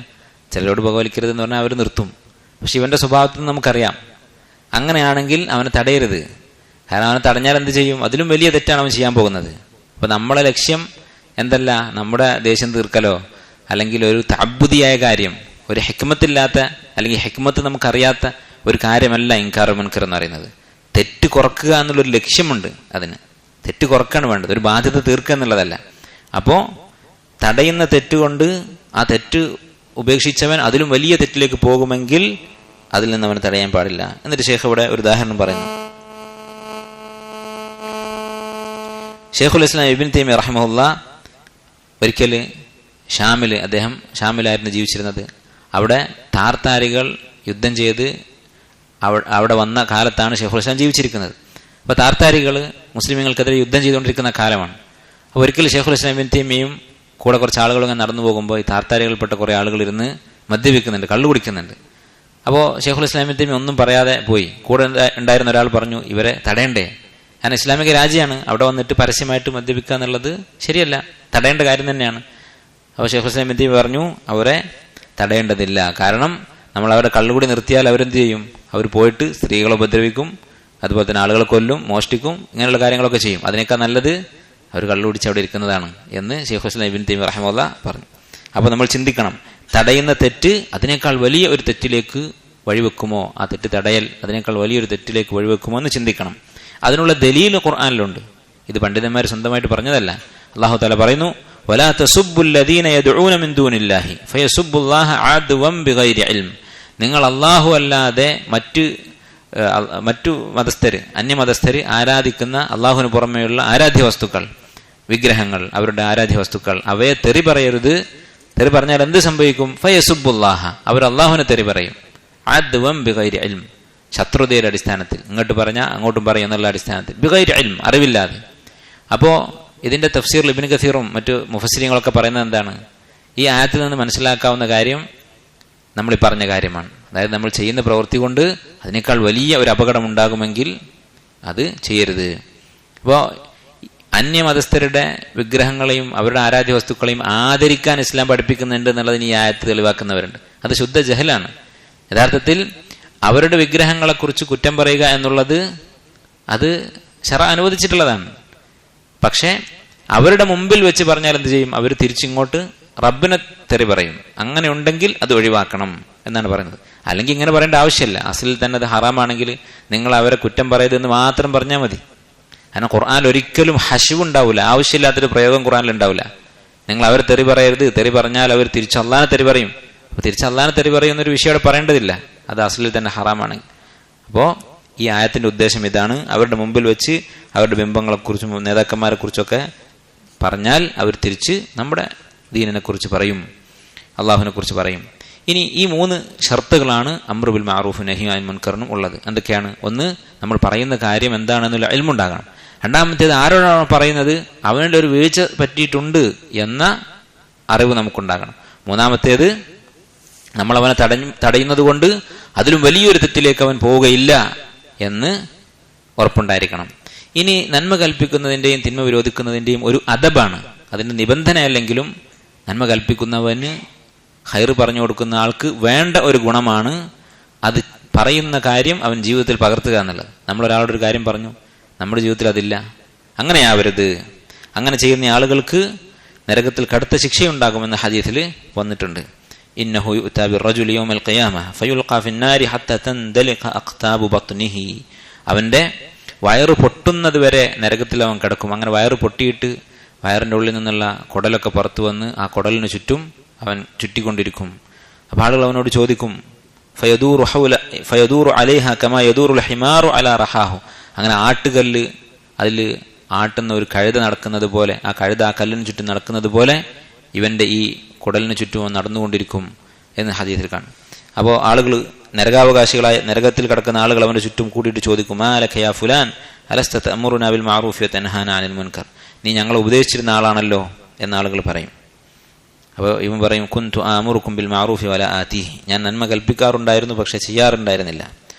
ചിലരോട് പുകവലിക്കരുതെന്ന് പറഞ്ഞാൽ അവർ നിർത്തും. പക്ഷെ ഇവൻ്റെ സ്വഭാവത്തിൽ നിന്ന് നമുക്കറിയാം. അങ്ങനെയാണെങ്കിൽ അവനെ തടയരുത്. കാരണം അവനെ തടഞ്ഞാൽ എന്ത് ചെയ്യും? അതിലും വലിയ തെറ്റാണ് അവൻ ചെയ്യാൻ പോകുന്നത്. അപ്പോൾ നമ്മളെ ലക്ഷ്യം എന്തല്ല, നമ്മുടെ ദേഷ്യം തീർക്കലോ അല്ലെങ്കിൽ ഒരു തഅബ്ബുദിയായ കാര്യം, ഒരു ഹിക്മത്തില്ലാത്ത അല്ലെങ്കിൽ ഹിക്മത്ത് നമുക്കറിയാത്ത ഒരു കാര്യമല്ല ഇൻകാറുൽ മുൻകർ എന്ന് പറയുന്നത്. തെറ്റ് കുറക്കുക എന്നുള്ളൊരു ലക്ഷ്യമുണ്ട്. അതിന് തെറ്റ് കുറക്കാണ് വേണ്ടത്, ഒരു ബാധ്യത തീർക്കുക എന്നുള്ളതല്ല. അപ്പോൾ തടയുന്ന തെറ്റുകൊണ്ട് ആ തെറ്റ് ഉപേക്ഷിച്ചവൻ അതിലും വലിയ തെറ്റിലേക്ക് പോകുമെങ്കിൽ അതിൽ നിന്ന് അവന് തടയാൻ പാടില്ല. എന്നിട്ട് ശേഖ് ഇവിടെ ഒരു ഉദാഹരണം പറയുന്നു. ഷെയ്ഖുൽ ഇസ്ലാം ഇബ്നു തൈമിയ്യ റഹിമഹുല്ലാഹ് ഒരിക്കൽ അദ്ദേഹം ഷാമിലായിരുന്നു ജീവിച്ചിരുന്നത്. അവിടെ താർത്താരികൾ യുദ്ധം ചെയ്ത് അവിടെ വന്ന കാലത്താണ് ഷെയ്ഖുൽ ഇസ്ലാം ജീവിച്ചിരിക്കുന്നത്. അപ്പോൾ താർത്താരികൾ മുസ്ലിമുകൾക്കെതിരെ യുദ്ധം ചെയ്തുകൊണ്ടിരിക്കുന്ന കാലമാണ്. അപ്പോൾ ഒരിക്കലും ഷെയ്ഖുൽ ഇസ്ലാം ഇബ്നു തൈമിയ്യയും കൂടെ കുറച്ച് ആളുകൾ ഇങ്ങനെ നടന്നു പോകുമ്പോൾ ഈ താർത്താരികൾപ്പെട്ട കുറേ ആളുകൾ ഇരുന്ന് മദ്യപിക്കുന്നുണ്ട്, കള്ളു കുടിക്കുന്നുണ്ട്. അപ്പോൾ ഷെയ്ഖുൽ ഇസ്ലാം ഇബ്നു തൈമിയ്യ ഒന്നും പറയാതെ പോയി. കൂടെ ഉണ്ടായിരുന്ന ഒരാൾ പറഞ്ഞു, ഇവരെ തടയണ്ടേ, കാരണം ഇസ്ലാമിക രാജ്യമാണ്, അവിടെ വന്നിട്ട് പരസ്യമായിട്ട് മദ്യപിക്കുക എന്നുള്ളത് ശരിയല്ല, തടയേണ്ട കാര്യം തന്നെയാണ്. അപ്പോൾ ഷെയ്ഖുൽ ഇസ്ലാം ഇബ്നു തൈമിയ്യ പറഞ്ഞു, അവരെ തടയേണ്ടതില്ല. കാരണം നമ്മൾ അവരെ കള്ളുകൂടി നിർത്തിയാൽ അവരെന്ത് ചെയ്യും? അവർ പോയിട്ട് സ്ത്രീകളെ ഉപദ്രവിക്കും, അതുപോലെ തന്നെ ആളുകളെ കൊല്ലും, മോഷ്ടിക്കും, ഇങ്ങനെയുള്ള കാര്യങ്ങളൊക്കെ ചെയ്യും. അതിനേക്കാൾ നല്ലത് അവർ കള്ളുകുടിച്ച് അവിടെ ഇരിക്കുന്നതാണ് എന്ന് ഷെയ്ഖുൽ ഇസ്ലാം ഇബ്നു തൈമിയ്യ റഹിമഹുല്ലാഹ് പറഞ്ഞു. അപ്പോൾ നമ്മൾ ചിന്തിക്കണം, തടയുന്ന തെറ്റ് അതിനേക്കാൾ വലിയ ഒരു തെറ്റിലേക്ക് വഴിവെക്കുമോ, ആ തെറ്റ് തടയൽ അതിനേക്കാൾ വലിയൊരു തെറ്റിലേക്ക് വഴിവെക്കുമോ എന്ന് ചിന്തിക്കണം. അതിനുള്ള ദലീൽ ഖുർആനിലുണ്ട്. ഇത് പണ്ഡിതന്മാർ സ്വന്തമായിട്ട് പറഞ്ഞതല്ല. അല്ലാഹു തആല പറയുന്നു, വലാ തസുബ്ബുൽ ലദീന യദ്ഊന മിൻ ദൂനില്ലാഹി ഫയസുബ്ബുല്ലാഹ അദ്വം ബിഗൈരി ഇൽം. നിങ്ങൾ അല്ലാഹു അല്ലാതെ മറ്റു മതസ്ഥര്, അന്യമതസ്ഥര് ആരാധിക്കുന്ന അള്ളാഹുവിന് പുറമെയുള്ള ആരാധ്യ വസ്തുക്കൾ, വിഗ്രഹങ്ങൾ, അവരുടെ ആരാധ്യ വസ്തുക്കൾ, അവയെ തെറി പറയരുത്. തെറി പറഞ്ഞാൽ എന്ത് സംഭവിക്കും? ഫയസുബ്ബുല്ലാഹ, അവർ അള്ളാഹുവിനെ തെറി പറയും. അദ്വം ബിഗൈരി ഇൽം, ശത്രുതയുടെ അടിസ്ഥാനത്തിൽ, ഇങ്ങോട്ട് പറഞ്ഞാൽ അങ്ങോട്ടും പറയും എന്നുള്ള അടിസ്ഥാനത്തിൽ. ബിഗൈരി ഇൽം, അറിവില്ലാതെ. അപ്പോൾ ഇതിന്റെ തഫ്സീറിൽ ഇബ്നു കസീറും മറ്റു മുഫസ്സിരീങ്ങളൊക്കെ പറയുന്നത് എന്താണ്? ഈ ആയത്തിൽ നിന്ന് മനസ്സിലാക്കാവുന്ന കാര്യം നമ്മൾ ഈ പറഞ്ഞ കാര്യമാണ്. അതായത് നമ്മൾ ചെയ്യുന്ന പ്രവൃത്തി കൊണ്ട് അതിനേക്കാൾ വലിയ ഒരു അപകടം ഉണ്ടാകുമെങ്കിൽ അത് ചെയ്യരുത്. അപ്പോൾ അന്യമതസ്ഥരുടെ വിഗ്രഹങ്ങളെയും അവരുടെ ആരാധ്യ വസ്തുക്കളെയും ആദരിക്കാൻ ഇസ്ലാം പഠിപ്പിക്കുന്നുണ്ട് എന്നുള്ളതിന് ഈ ആയത്ത് തെളിവാക്കുന്നവരുണ്ട്. അത് ശുദ്ധ ജഹലാണ്. യഥാർത്ഥത്തിൽ അവരുടെ വിഗ്രഹങ്ങളെക്കുറിച്ച് കുറ്റം പറയുക എന്നുള്ളത് അത് ശറഅ അനുവദിച്ചിട്ടുള്ളതാണ്. പക്ഷേ അവരുടെ മുമ്പിൽ വെച്ച് പറഞ്ഞാൽ എന്ത് ചെയ്യും? അവർ തിരിച്ചിങ്ങോട്ട് റബ്ബിനെ തെറി പറയും. അങ്ങനെ ഉണ്ടെങ്കിൽ അത് ഒഴിവാക്കണം എന്നാണ് പറയുന്നത്. അല്ലെങ്കിൽ ഇങ്ങനെ പറയേണ്ട ആവശ്യമില്ല. അസലിൽ തന്നെ അത് ഹറാമാണെങ്കിൽ നിങ്ങൾ അവരെ കുറ്റം പറയരുതെന്ന് മാത്രം പറഞ്ഞാൽ മതി. കാരണം ഖുർആനിൽ ഒരിക്കലും ഹശവ് ഉണ്ടാവില്ല, ആവശ്യമില്ലാത്തൊരു പ്രയോഗം ഖുർആനിൽ ഉണ്ടാവില്ല. നിങ്ങൾ അവരെ തെറി പറയരുത്, തെറി പറഞ്ഞാൽ അവർ തിരിച്ച് അള്ളാഹിനെ തെറി പറയും. അപ്പോൾ തിരിച്ച് അള്ളാഹിനെ തെറി പറയുന്നൊരു വിഷയം അവിടെ പറയേണ്ടതില്ല, അത് അസലിൽ തന്നെ ഹറാമാണെങ്കിൽ. അപ്പോൾ ഈ ആയത്തിന്റെ ഉദ്ദേശം ഇതാണ്. അവരുടെ മുമ്പിൽ വെച്ച് അവരുടെ ബിംബങ്ങളെക്കുറിച്ചും നേതാക്കന്മാരെ കുറിച്ചൊക്കെ പറഞ്ഞാൽ അവർ തിരിച്ച് നമ്മുടെ ദീനിനെ കുറിച്ച് പറയും, അള്ളാഹുവിനെ കുറിച്ച് പറയും. ഇനി ഈ 3 ഷർത്തുകളാണ് അംറു ബിൽ മഅറൂഫ് നഹി അനിൽ മുൻകറിനും ഉള്ളത്. എന്തൊക്കെയാണ്? ഒന്ന്, നമ്മൾ പറയുന്ന കാര്യം എന്താണെന്നുള്ള ഇൽമുണ്ടാകണം. രണ്ടാമത്തേത്, ആരോടാണ് പറയുന്നത് അവനുടെ ഒരു വീഴ്ച പറ്റിയിട്ടുണ്ട് എന്ന അറിവ് നമുക്കുണ്ടാകണം. മൂന്നാമത്തേത്, നമ്മൾ അവനെ തടയുന്നത് കൊണ്ട് അതിലും വലിയൊരു തെറ്റിലേക്ക് അവൻ പോവുകയില്ല എന്ന് ഉറപ്പുണ്ടായിരിക്കണം. ഇനി നന്മ കൽപ്പിക്കുന്നതിൻ്റെയും തിന്മ വിരോധിക്കുന്നതിൻ്റെയും ഒരു അദബാണ്, അതിൻ്റെ നിബന്ധനയല്ലെങ്കിലും നന്മ കൽപ്പിക്കുന്നവന് ഖൈർ പറഞ്ഞു കൊടുക്കുന്ന ആൾക്ക് വേണ്ട ഒരു ഗുണമാണ് അത് പറയുന്ന കാര്യം അവൻ ജീവിതത്തിൽ പകർത്തുക എന്നുള്ളത്. നമ്മളൊരാളോടൊരു കാര്യം പറഞ്ഞു, നമ്മുടെ ജീവിതത്തിൽ അതില്ല, അങ്ങനെയാവരുത്. അങ്ങനെ ചെയ്യുന്ന ആളുകൾക്ക് നരകത്തിൽ കടുത്ത ശിക്ഷയുണ്ടാകുമെന്ന ഹദീസിൽ വന്നിട്ടുണ്ട്. ഇന്നഹു യുഅ്താ ബിർറജുലി യൗമൽ ഖിയാമഹ ഫയുൽഖാ ഫിന്നാരി ഹത്താ തൻദലിഖ അഖ്താബു ബത്നിഹി. അവന്റെ വയറ് പൊട്ടുന്നത് വരെ നരകത്തിൽ അവൻ കിടക്കും. അങ്ങനെ വയറ് പൊട്ടിയിട്ട് വയറിൻ്റെ ഉള്ളിൽ നിന്നുള്ള കുടലൊക്കെ പുറത്തു വന്ന് ആ കുടലിന് ചുറ്റും അവൻ ചുറ്റിക്കൊണ്ടിരിക്കും. അപ്പോൾ ആളുകൾ അവനോട് ചോദിക്കും, ഫയദൂറു അലൈഹ കമാ യദൂറുൽ ഹിമാറു അലാ റഹാഹു. അങ്ങനെ ആട്ടുകല്ല് അതിൽ ആട്ടുന്ന ഒരു കഴുത നടക്കുന്നത് പോലെ, ആ കഴുത ആ കല്ലിന് ചുറ്റും നടക്കുന്നത് പോലെ ഇവന്റെ ഈ കുടലിന് ചുറ്റും നടന്നുകൊണ്ടിരിക്കും എന്ന് ഹദീസിൽ കാണും. അപ്പോൾ ആളുകൾ നരകാവകാശികളായ നരകത്തിൽ കിടക്കുന്ന ആളുകൾ അവന്റെ ചുറ്റും കൂടിയിട്ട് ചോദിക്കും, മാ ലക യാ ഫുലാൻ അലസ്ത തഅമുറുനാ ബിൽ മഅറൂഫി വതൻഹാനാ അനിൽ മുൻകർ, നീ ഞങ്ങളെ ഉപദേശിച്ചിരുന്ന ആളാണല്ലോ എന്ന് ആളുകൾ പറയും. അപ്പോൾ ഇവൻ പറയും, കുന്തു ആമുറുക്കും ബിൽ മഅറൂഫി വല ആതീഹി, ഞാൻ നന്മ കൽപ്പിക്കാറുണ്ടായിരുന്നു പക്ഷെ ചെയ്യാറുണ്ടായിരുന്നില്ല.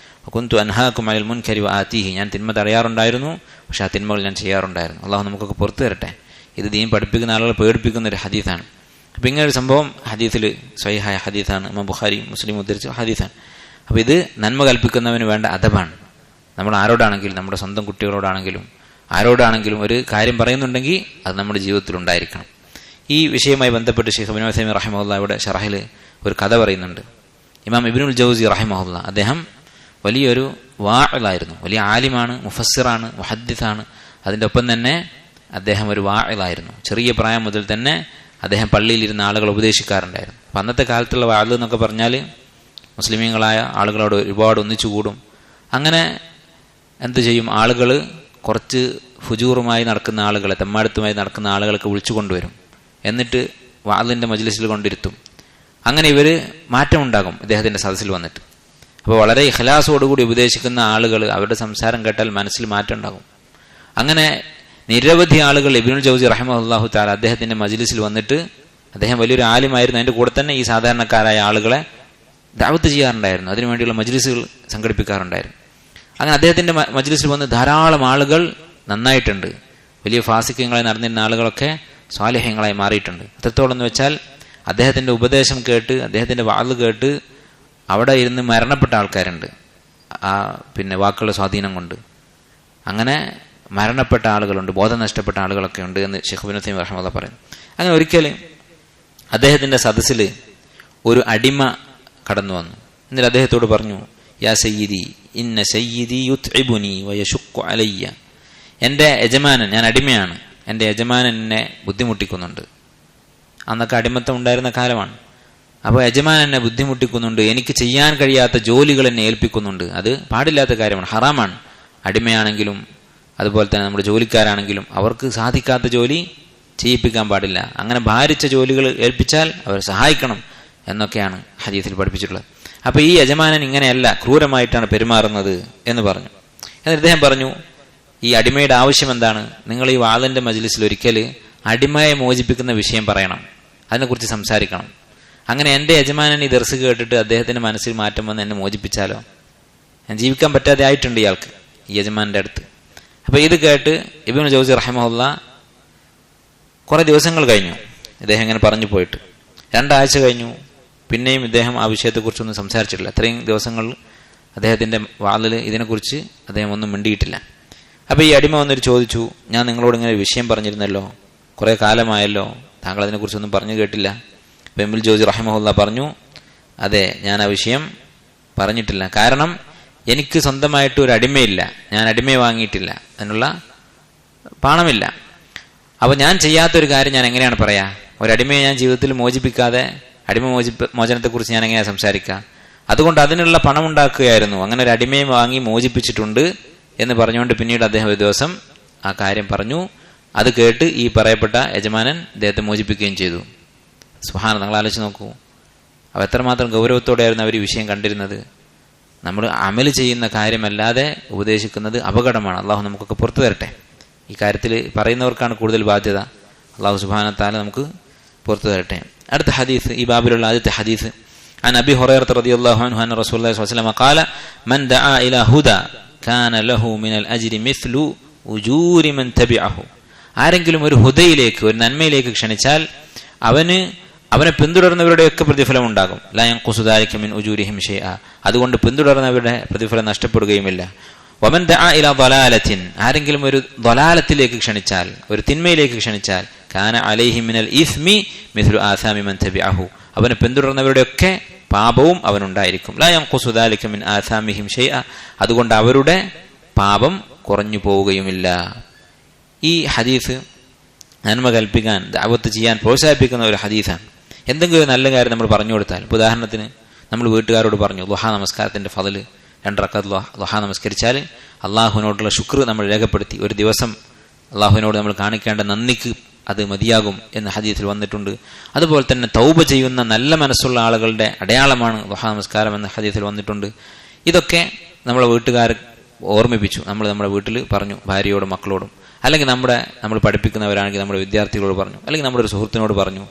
കുന്തു അൻഹാക്കും അനിൽ മുൻകരി ആതീഹി, ഞാൻ തിന്മ തടയാറുണ്ടായിരുന്നു പക്ഷെ ആ തിന്മകൾ ഞാൻ ചെയ്യാറുണ്ടായിരുന്നു. അള്ളാഹു നമുക്കൊക്കെ പുറത്തു തരട്ടെ. ഇത് ദീൻ പഠിപ്പിക്കുന്ന ആളുകൾ പേടിപ്പിക്കുന്ന ഒരു ഹദീസാണ്. അപ്പം ഇങ്ങനെ ഒരു സംഭവം ഹദീസിൽ സ്വഹീഹായ ഹദീസാണ്. ഇമാം ബുഖാരി മുസ്ലിം ഉദ്ധരിച്ച ഹദീസാണ്. അപ്പോൾ ഇത് നന്മ കൽപ്പിക്കുന്നവന് വേണ്ട അദബാണ്. നമ്മൾ ആരോടാണെങ്കിലും, നമ്മുടെ സ്വന്തം കുട്ടികളോടാണെങ്കിലും ആരോടാണെങ്കിലും ഒരു കാര്യം പറയുന്നുണ്ടെങ്കിൽ അത് നമ്മുടെ ജീവിതത്തിൽ ഉണ്ടായിരിക്കണം. ഈ വിഷയവുമായി ബന്ധപ്പെട്ട് ഷെയ്ഖ് ഇബ്നു ഉസൈമീൻ റഹിമഹുല്ലാ ഇവിടെ ഷറഹിൽ ഒരു കഥ പറയുന്നുണ്ട്. ഇമാം ഇബ്നുൽ ജൗസി റഹിമഹുല്ലാ അദ്ദേഹം വലിയൊരു വാഇലായിരുന്നു, വലിയ ആലിമാണ്, മുഫസ്സിറാണ്, മുഹദ്ദിസാണ്. അതിൻ്റെ ഒപ്പം തന്നെ അദ്ദേഹം ഒരു വാഇലായിരുന്നു. ചെറിയ പ്രായം മുതൽ തന്നെ അദ്ദേഹം പള്ളിയിലിരുന്ന ആളുകൾ ഉപദേശിക്കാറുണ്ടായിരുന്നു. അപ്പം അന്നത്തെ കാലത്തുള്ള വാഇൽ എന്നൊക്കെ പറഞ്ഞാൽ മുസ്ലിമീങ്ങളായ ആളുകളോട് ഒരുപാട് ഒന്നിച്ചു കൂടും. അങ്ങനെ എന്ത് ചെയ്യും, ആളുകൾ കുറച്ച് ഫുജൂറുമായി നടക്കുന്ന ആളുകളെ, തെമ്മാടുത്തുമായി നടക്കുന്ന ആളുകളൊക്കെ വിളിച്ചു കൊണ്ടുവരും. എന്നിട്ട് വാളിൻ്റെ മജ്ലിസിൽ കൊണ്ടിരുത്തും. അങ്ങനെ ഇവർ മാറ്റമുണ്ടാകും ഇദ്ദേഹത്തിൻ്റെ സദസ്സിൽ വന്നിട്ട്. അപ്പോൾ വളരെ ഇഖ്ലാസോടുകൂടി ഉപദേശിക്കുന്ന ആളുകൾ അവരുടെ സംസാരം കേട്ടാൽ മനസ്സിൽ മാറ്റം ഉണ്ടാകും. അങ്ങനെ നിരവധി ആളുകൾ ഇബ്നുൽ ജൗസി റഹിമഹുല്ലാഹു തആല അദ്ദേഹത്തിൻ്റെ മജ്ലിസിൽ വന്നിട്ട്, അദ്ദേഹം വലിയൊരു ആലിമായിരുന്നു, അതിൻ്റെ കൂടെ തന്നെ ഈ സാധാരണക്കാരായ ആളുകളെ ദഅവത്ത് ചെയ്യാറുണ്ടായിരുന്നു, അതിനുവേണ്ടിയുള്ള മജ്ലിസുകൾ സംഘടിപ്പിക്കാറുണ്ടായിരുന്നു. അങ്ങനെ അദ്ദേഹത്തിൻ്റെ മജ്ലിസിൽ വന്ന് ധാരാളം ആളുകൾ നന്നായിട്ടുണ്ട്. വലിയ ഫാസിഖ്യങ്ങളായി നടന്നിരുന്ന ആളുകളൊക്കെ സ്വാലിഹ്യങ്ങളായി മാറിയിട്ടുണ്ട്. അത്രത്തോളം എന്ന് വെച്ചാൽ അദ്ദേഹത്തിൻ്റെ ഉപദേശം കേട്ട്, അദ്ദേഹത്തിൻ്റെ വാള് കേട്ട് അവിടെ ഇരുന്ന് മരണപ്പെട്ട ആൾക്കാരുണ്ട് ആ വാക്കുകളുടെ സ്വാധീനം കൊണ്ട്. അങ്ങനെ മരണപ്പെട്ട ആളുകളുണ്ട്, ബോധം നഷ്ടപ്പെട്ട ആളുകളൊക്കെ ഉണ്ട് എന്ന് ഷെയ്ഖ് ഇബ്നു ഉസൈമീൻ റഹിമഹുല്ലാഹ് പറയുന്നു. അങ്ങനെ ഒരിക്കൽ അദ്ദേഹത്തിൻ്റെ സദസ്സിൽ ഒരു അടിമ കടന്നു വന്നു. എന്നിട്ട് അദ്ദേഹത്തോട് പറഞ്ഞു, യാ സയ്യിദി ഇന്ന സയ്യിദി യുത്ഇബുനി വയശുഖു അലയ്യ, എൻ്റെ യജമാനൻ, ഞാൻ അടിമയാണ്, എൻ്റെ യജമാനൻ എന്നെ ബുദ്ധിമുട്ടിക്കുന്നുണ്ട്. അന്നൊക്കെ അടിമത്തം ഉണ്ടായിരുന്ന കാലമാണ്. അപ്പോൾ യജമാനൻ എന്നെ ബുദ്ധിമുട്ടിക്കുന്നുണ്ട്, എനിക്ക് ചെയ്യാൻ കഴിയാത്ത ജോലികൾ എന്നെ ഏൽപ്പിക്കുന്നുണ്ട്. അത് പാടില്ലാത്ത കാര്യമാണ്, ഹറാമാണ്. അടിമയാണെങ്കിലും അതുപോലെ തന്നെ നമ്മുടെ ജോലിക്കാരാണെങ്കിലും അവർക്ക് സാധിക്കാത്ത ജോലി ചെയ്യിപ്പിക്കാൻ പാടില്ല. അങ്ങനെ ഭാരിച്ച ജോലികൾ ഏൽപ്പിച്ചാൽ അവർ സഹായിക്കണം എന്നൊക്കെയാണ് ഹദീസിൽ പഠിപ്പിച്ചിട്ടുള്ളത്. അപ്പോൾ ഈ യജമാനൻ ഇങ്ങനെയല്ല, ക്രൂരമായിട്ടാണ് പെരുമാറുന്നത് എന്ന് പറഞ്ഞു. എന്നിട്ട് ഇദ്ദേഹം പറഞ്ഞു, ഈ അടിമയുടെ ആവശ്യം എന്താണ്? നിങ്ങൾ ഈ വാളിൻ്റെ മജ്ലിസിൽ ഒരിക്കൽ അടിമയെ മോചിപ്പിക്കുന്ന വിഷയം പറയണം, അതിനെക്കുറിച്ച് സംസാരിക്കണം. അങ്ങനെ എൻ്റെ യജമാനൻ ഈ ദർസ് കേട്ടിട്ട് അദ്ദേഹത്തിൻ്റെ മനസ്സിൽ മാറ്റം വന്ന് എന്നെ മോചിപ്പിച്ചാലോ? ഞാൻ ജീവിക്കാൻ പറ്റാതെ ആയിട്ടുണ്ട് ഇയാൾക്ക്, ഈ യജമാൻ്റെ അടുത്ത്. അപ്പോൾ ഇത് കേട്ട് ഇബ്നുൽ ജൗസി റഹിമഹുല്ലാഹ് കുറേ ദിവസങ്ങൾ കഴിഞ്ഞു ഇദ്ദേഹം ഇങ്ങനെ പറഞ്ഞു പോയിട്ട്. 2 ആഴ്ച കഴിഞ്ഞു, പിന്നെയും ഇദ്ദേഹം ആ വിഷയത്തെക്കുറിച്ചൊന്നും സംസാരിച്ചിട്ടില്ല. അത്രയും ദിവസങ്ങൾ അദ്ദേഹത്തിൻ്റെ വാളിൽ ഇതിനെക്കുറിച്ച് അദ്ദേഹം ഒന്നും മിണ്ടിയിട്ടില്ല. അപ്പോൾ ഈ അടിമ വന്നിട്ട് ചോദിച്ചു, ഞാൻ നിങ്ങളോട് ഇങ്ങനെ ഒരു വിഷയം പറഞ്ഞിരുന്നല്ലോ, കുറേ കാലമായല്ലോ, താങ്കൾ അതിനെക്കുറിച്ചൊന്നും പറഞ്ഞു കേട്ടില്ല. അപ്പോൾ ഇബ്നുൽ ജൗസി റഹിമഹുല്ലാഹ് പറഞ്ഞു, അതെ, ഞാൻ ആ വിഷയം പറഞ്ഞിട്ടില്ല. കാരണം എനിക്ക് സ്വന്തമായിട്ട് ഒരു അടിമയില്ല, ഞാൻ അടിമയെ വാങ്ങിയിട്ടില്ല, അതിനുള്ള പണമില്ല. അപ്പോൾ ഞാൻ ചെയ്യാത്തൊരു കാര്യം ഞാൻ എങ്ങനെയാണ് പറയാ? ഒരടിമയെ ഞാൻ ജീവിതത്തിൽ മോചിപ്പിക്കാതെ അടിമ മോചനത്തെക്കുറിച്ച് ഞാൻ എങ്ങനെയാണ് സംസാരിക്കുക? അതുകൊണ്ട് അതിനുള്ള പണം ഉണ്ടാക്കുകയായിരുന്നു, അങ്ങനെ ഒരു അടിമയെ വാങ്ങി മോചിപ്പിച്ചിട്ടുണ്ട് എന്ന് പറഞ്ഞുകൊണ്ട് പിന്നീട് അദ്ദേഹം ഒരു ദിവസം ആ കാര്യം പറഞ്ഞു. അത് കേട്ട് ഈ പറയപ്പെട്ട യജമാനൻ അദ്ദേഹത്തെ മോചിപ്പിക്കുകയും ചെയ്തു. സുബ്ഹാനല്ലാഹ്, നിങ്ങൾ ആലോചിച്ച് നോക്കൂ, അപ്പോൾ എത്രമാത്രം ഗൗരവത്തോടെയായിരുന്നു അവർ ഈ വിഷയം കണ്ടിരുന്നത്. നമ്മൾ അമല് ചെയ്യുന്ന കാര്യമല്ലാതെ ഉപദേശിക്കുന്നത് അപകടമാണ്. അള്ളാഹു നമുക്കൊക്കെ പുറത്തു തരട്ടെ. ഈ കാര്യത്തിൽ പറയുന്നവർക്കാണ് കൂടുതൽ ബാധ്യത. അള്ളാഹു സുബ്ഹാനഹു വ തആല നമുക്ക് പുറത്തു തരട്ടെ. അടുത്ത ഹദീസ്, ഈ ബാബിലുള്ള ആദ്യത്തെ ഹദീസ്, عن أبي هريرة رضي الله عنه أن رسول الله صلى الله عليه وسلم قال من دعا إلى هدى كان له من الأجر مثل أجور من تبعه. ആരെങ്കിലും ഒരു ഹുദയിലേക്ക്, ഒരു നന്മയിലേക്ക് ക്ഷണിച്ചാൽ അവനെ പിന്തുടർന്നവരുടെയൊക്കെ പ്രതിഫലം ഉണ്ടാകും. ലാ യൻഖുസു ദാലിക മിൻ ഉജൂരിഹിം ഷൈഅ, അതുകൊണ്ട് പിന്തുടർന്നവരുടെ പ്രതിഫലം നഷ്ടപ്പെടുകയുമില്ല. വമൻ ദഅ ഇലാ ളലാലത്തിൻ, ആരെങ്കിലും ഒരു ളലാലത്തിലേക്ക് ക്ഷണിച്ചാൽ, ഒരു തിന്മയിലേക്ക് ക്ഷണിച്ചാൽ, കാന അലൈഹി മിനൽ ഇസ്മി മിസ്ലു ആസാമി മൻ തബിഅഹു, അവനെ പിന്തുടർന്നവരുടെയൊക്കെ പാപവും അവനുണ്ടായിരിക്കും. ലാ യൻഖുസു ദാലിക മിൻ ആസാമിഹിം ഷൈഅ, അതുകൊണ്ട് അവരുടെ പാപം കുറഞ്ഞു പോവുകയുമില്ല. ഈ ഹദീസ് നന്മ കൽപ്പിക്കാൻ, ദഅവത്ത് ചെയ്യാൻ പ്രോത്സാഹിപ്പിക്കുന്ന ഒരു ഹദീസാണ്. എന്തെങ്കിലും ഒരു നല്ല കാര്യം നമ്മൾ പറഞ്ഞു കൊടുത്താൽ, ഇപ്പോൾ ഉദാഹരണത്തിന് നമ്മൾ വീട്ടുകാരോട് പറഞ്ഞു ദുഹാ നമസ്കാരത്തിൻ്റെ ഫളല്, 2 റക്അത്ത് ദുഹാ നമസ്കരിച്ചാൽ അള്ളാഹുവിനോടുള്ള ശുക്ർ നമ്മൾ രേഖപ്പെടുത്തി. ഒരു ദിവസം അള്ളാഹുവിനോട് നമ്മൾ കാണിക്കേണ്ട നന്ദിക്ക് അത് മതിയാകും എന്ന് ഹദീസിൽ വന്നിട്ടുണ്ട്. അതുപോലെ തന്നെ തൗബ ചെയ്യുന്ന നല്ല മനസ്സുള്ള ആളുകളുടെ അടയാളമാണ് ദുഹാ നമസ്കാരം എന്ന ഹദീസിൽ വന്നിട്ടുണ്ട്. ഇതൊക്കെ നമ്മളെ വീട്ടുകാർ ഓർമ്മിപ്പിച്ചു. നമ്മുടെ വീട്ടിൽ പറഞ്ഞു, ഭാര്യയോടും മക്കളോടും, അല്ലെങ്കിൽ നമ്മൾ പഠിപ്പിക്കുന്നവരാണെങ്കിൽ നമ്മുടെ വിദ്യാർത്ഥികളോട് പറഞ്ഞു, അല്ലെങ്കിൽ നമ്മുടെ ഒരു സുഹൃത്തിനോട് പറഞ്ഞു.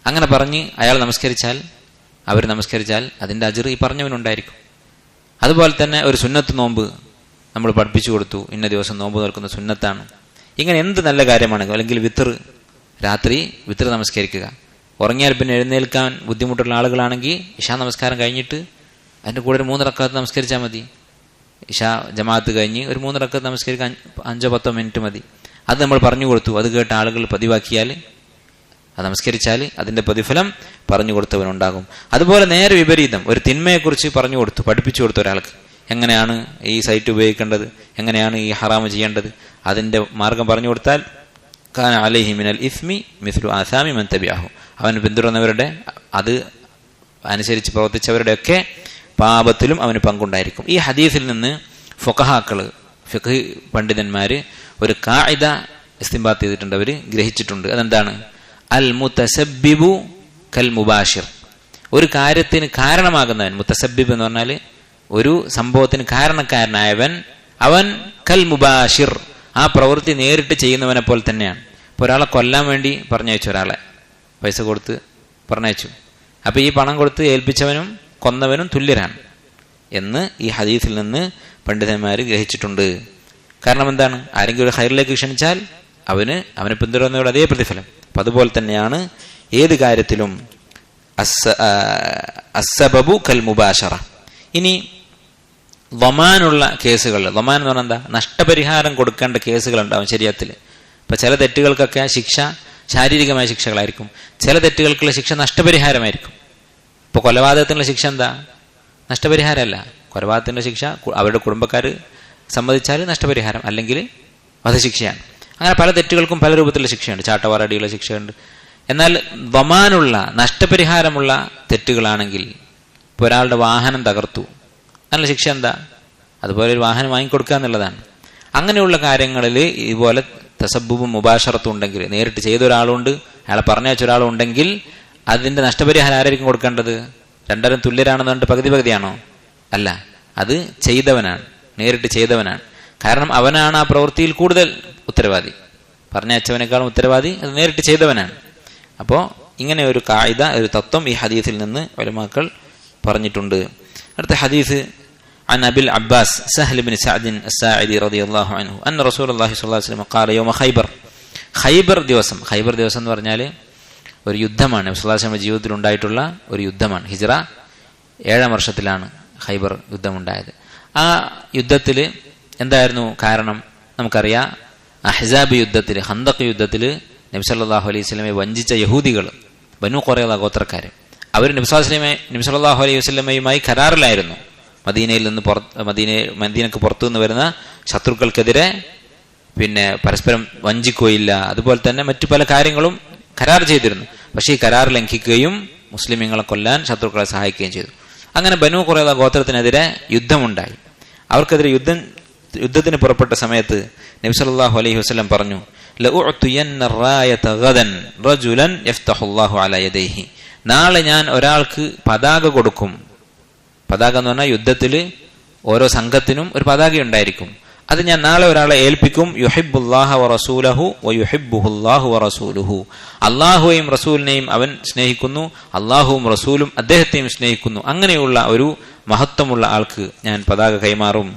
അങ്ങനെ പറഞ്ഞ് അയാൾ നമസ്കരിച്ചാൽ, അവർ നമസ്കരിച്ചാൽ അതിൻ്റെ അജ്ർ ഈ പറഞ്ഞവനുണ്ടായിരിക്കും. അതുപോലെ തന്നെ ഒരു സുന്നത്ത് നോമ്പ് നമ്മൾ പഠിപ്പിച്ചു കൊടുത്തു, ഇന്ന ദിവസം നോമ്പ് നോൽക്കുന്ന സുന്നത്താണ്. ഇങ്ങനെ എന്ത് നല്ല കാര്യമാണെങ്കിലും, അല്ലെങ്കിൽ രാത്രി വിത്ർ നമസ്കരിക്കുക. ഉറങ്ങിയാൽ പിന്നെ എഴുന്നേൽക്കാൻ ബുദ്ധിമുട്ടുള്ള ആളുകളാണെങ്കിൽ ഇശാ നമസ്കാരം കഴിഞ്ഞിട്ട് അതിൻ്റെ കൂടെ ഒരു 3 റക്അത്ത് നമസ്കരിച്ചാൽ മതി. ഇശാ ജമാഅത്ത് കഴിഞ്ഞ് ഒരു 3 റക്അത്ത് നമസ്കരിക്കാൻ 5-10 മിനിറ്റ് മതി. അത് നമ്മൾ പറഞ്ഞു കൊടുത്തു. അത് കേട്ട ആളുകൾ പതിവാക്കിയാൽ, അത് നമസ്കരിച്ചാൽ അതിൻ്റെ പ്രതിഫലം പറഞ്ഞു കൊടുത്തവനുണ്ടാകും. അതുപോലെ നേരെ വിപരീതം ഒരു തിന്മയെക്കുറിച്ച് പറഞ്ഞു കൊടുത്തു, പഠിപ്പിച്ചു കൊടുത്തു ഒരാൾക്ക്. എങ്ങനെയാണ് ഈ സൈറ്റ് ഉപയോഗിക്കേണ്ടത്, എങ്ങനെയാണ് ഈ ഹറാമ് ചെയ്യേണ്ടത്, അതിൻ്റെ മാർഗം പറഞ്ഞു കൊടുത്താൽ കാന അലൈഹി മിനൽ ഇസ്മി മിസ്ലു ആസാമി മൻ തബിഅഹു, അവൻ പിന്തുടർന്നവരുടെ, അത് അനുസരിച്ച് പ്രവർത്തിച്ചവരുടെയൊക്കെ പാപത്തിലും അവന് പങ്കുണ്ടായിരിക്കും. ഈ ഹദീസിൽ നിന്ന് ഫുഖഹാക്കള്, ഫിഖ് പണ്ഡിതന്മാർ ഒരു ഖാഇദ ഇസ്തിംബാത്ത് ചെയ്തിട്ടുണ്ട്, അവർ ഗ്രഹിച്ചിട്ടുണ്ട്. അതെന്താണ്? അൽ മുതസബ്ബിബു കൽ മുബാഷിർ. ഒരു കാര്യത്തിന് കാരണമാകുന്നവൻ, മുതസബ്ബിബ് എന്ന് പറഞ്ഞാൽ ഒരു സംഭവത്തിന് കാരണക്കാരനായവൻ, അവൻ കൽ മുബാഷിർ, ആ പ്രവൃത്തി നേരിട്ട് ചെയ്യുന്നവനെ പോലെ തന്നെയാണ്. ഇപ്പോൾ ഒരാളെ കൊല്ലാൻ വേണ്ടി പറഞ്ഞയച്ചു, ഒരാളെ പൈസ കൊടുത്ത് പറഞ്ഞയച്ചു. അപ്പോൾ ഈ പണം കൊടുത്ത് ഏൽപ്പിച്ചവനും കൊന്നവനും തുല്യരാണ് എന്ന് ഈ ഹദീസിൽ നിന്ന് പണ്ഡിതന്മാർ ഗ്രഹിച്ചിട്ടുണ്ട്. കാരണം എന്താണ്? ആരെങ്കിലും ഒരു ഖൈറിലേക്ക് ക്ഷണിച്ചാൽ അവനെ പിന്തുടരുന്നവരുടെ അതേ പ്രതിഫലം. അപ്പം അതുപോലെ തന്നെയാണ് ഏത് കാര്യത്തിലും അസ്സബബു കൽ മുബാശറ. ഇനി ദമാനുള്ള കേസുകൾ, ദമാൻ എന്ന് പറഞ്ഞാൽ എന്താ? നഷ്ടപരിഹാരം കൊടുക്കേണ്ട കേസുകളുണ്ടാവും ശരീഅത്തിൽ. ഇപ്പം ചില തെറ്റുകൾക്കൊക്കെ ശിക്ഷ ശാരീരികമായ ശിക്ഷകളായിരിക്കും, ചില തെറ്റുകൾക്കുള്ള ശിക്ഷ നഷ്ടപരിഹാരമായിരിക്കും. ഇപ്പോൾ കൊലപാതകത്തിനുള്ള ശിക്ഷ എന്താ? നഷ്ടപരിഹാരമല്ല. കൊലപാതകത്തിൻ്റെ ശിക്ഷ അവരുടെ കുടുംബക്കാർ സമ്മതിച്ചാൽ നഷ്ടപരിഹാരം, അല്ലെങ്കിൽ വധശിക്ഷയാണ്. അങ്ങനെ പല തെറ്റുകൾക്കും പല രൂപത്തിലുള്ള ശിക്ഷയുണ്ട്, ചാട്ടവാറടിയുള്ള ശിക്ഷയുണ്ട്. എന്നാൽ ദമാനുള്ള നഷ്ടപരിഹാരമുള്ള തെറ്റുകളാണെങ്കിൽ, ഇപ്പോൾ ഒരാളുടെ വാഹനം തകർത്തു, അതിനുള്ള ശിക്ഷ എന്താ? അതുപോലെ ഒരു വാഹനം വാങ്ങിക്കൊടുക്കുക എന്നുള്ളതാണ്. അങ്ങനെയുള്ള കാര്യങ്ങളിൽ ഇതുപോലെ തസബ്ബുബും മുബാശറത്തും ഉണ്ടെങ്കിൽ, നേരിട്ട് ചെയ്ത ഒരാളുണ്ട്, അയാളെ പറഞ്ഞയച്ച ഒരാളുണ്ടെങ്കിൽ, അതിൻ്റെ നഷ്ടപരിഹാരം ആരായിരിക്കും കൊടുക്കേണ്ടത്? രണ്ടരും തുല്യരാണെന്നുണ്ട് പകുതി പകുതിയാണോ? അല്ല, അത് ചെയ്തവനാണ്, നേരിട്ട് ചെയ്തവനാണ്. കാരണം അവനാണ് ആ പ്രവൃത്തിയിൽ കൂടുതൽ ഉത്തരവാദി. പറഞ്ഞയച്ചവനേക്കാളും ഉത്തരവാദി അത് നേരിട്ട് ചെയ്തവനാണ്. അപ്പോൾ ഇങ്ങനെ ഒരു ഖാഇദ, ഒരു തത്വം ഈ ഹദീസിൽ നിന്ന് ഉലമാക്കൾ പറഞ്ഞിട്ടുണ്ട്. അടുത്ത ഹദീസ് عن أبي العباس سهل بن سعد الساعدي رضي الله عنه أن رسول الله صلى الله عليه وسلم قال يوم ഖൈബർ ദിവസം എന്ന് പറഞ്ഞാൽ ഒരു യുദ്ധമാണ്. നബി സല്ലല്ലാഹു അലൈഹി വസല്ലം ജീവിതത്തിൽ ഉണ്ടായിട്ടുള്ള ഒരു യുദ്ധമാണ്. ഹിജ്റ 7-ാം വർഷത്തിലാണ് ഖൈബർ യുദ്ധമുണ്ടായത്. ആ യുദ്ധത്തിൽ എന്തായിരുന്നു കാരണം? നമുക്കറിയാം, അഹ്സാബ് യുദ്ധത്തിൽ, ഖന്തഖ് യുദ്ധത്തിൽ നബി സല്ലല്ലാഹു അലൈഹി വസല്ലമയെ വഞ്ചിച്ച യഹൂദികൾ, ബനു ഖുറൈള ഗോത്രക്കാർ, അവർ നബി സല്ലല്ലാഹു അലൈഹി വസല്ലമയുമായി കരാറിലായിരുന്നു. മദീനക്ക് പുറത്തു നിന്ന് വരുന്ന ശത്രുക്കൾക്കെതിരെ പിന്നെ പരസ്പരം വഞ്ചിക്കുകയില്ല, അതുപോലെ തന്നെ മറ്റു പല കാര്യങ്ങളും കരാർ ചെയ്തിരുന്നു. പക്ഷേ ഈ കരാർ ലംഘിക്കുകയും മുസ്ലിമീങ്ങളെ കൊല്ലാൻ ശത്രുക്കളെ സഹായിക്കുകയും ചെയ്തു. അങ്ങനെ ബനു ഖുറൈള ഗോത്രത്തിനെതിരെ യുദ്ധമുണ്ടായി. അവർക്കെതിരെ യുദ്ധത്തിന് പുറപ്പെട്ട സമയത്ത് നബി സല്ലല്ലാഹു അലൈഹി വസല്ലം പറഞ്ഞു, ലഉഅ്തിയന്ന റായത ഗദൻ റജുലൻ യഫ്തഹുല്ലാഹു അലാ യദൈഹി. നാളെ ഞാൻ ഒരാൾക്ക് പതാക കൊടുക്കും. പതാക എന്ന് പറഞ്ഞാൽ യുദ്ധത്തിൽ ഓരോ സംഘത്തിനും ഒരു പതാക ഉണ്ടായിരിക്കും. അത് ഞാൻ നാളെ ഒരാളെ ഏൽപ്പിക്കും. യുഹിബ്ബുല്ലാഹ വറസൂലഹു വയുഹിബ്ബുഹുല്ലാഹു വറസൂലുഹു. അള്ളാഹുവെയും റസൂലിനെയും അവൻ സ്നേഹിക്കുന്നു, അള്ളാഹുവും റസൂലും അദ്ദേഹത്തെയും സ്നേഹിക്കുന്നു. അങ്ങനെയുള്ള ഒരു മഹത്വമുള്ള ആൾക്ക് ഞാൻ പതാക കൈമാറും.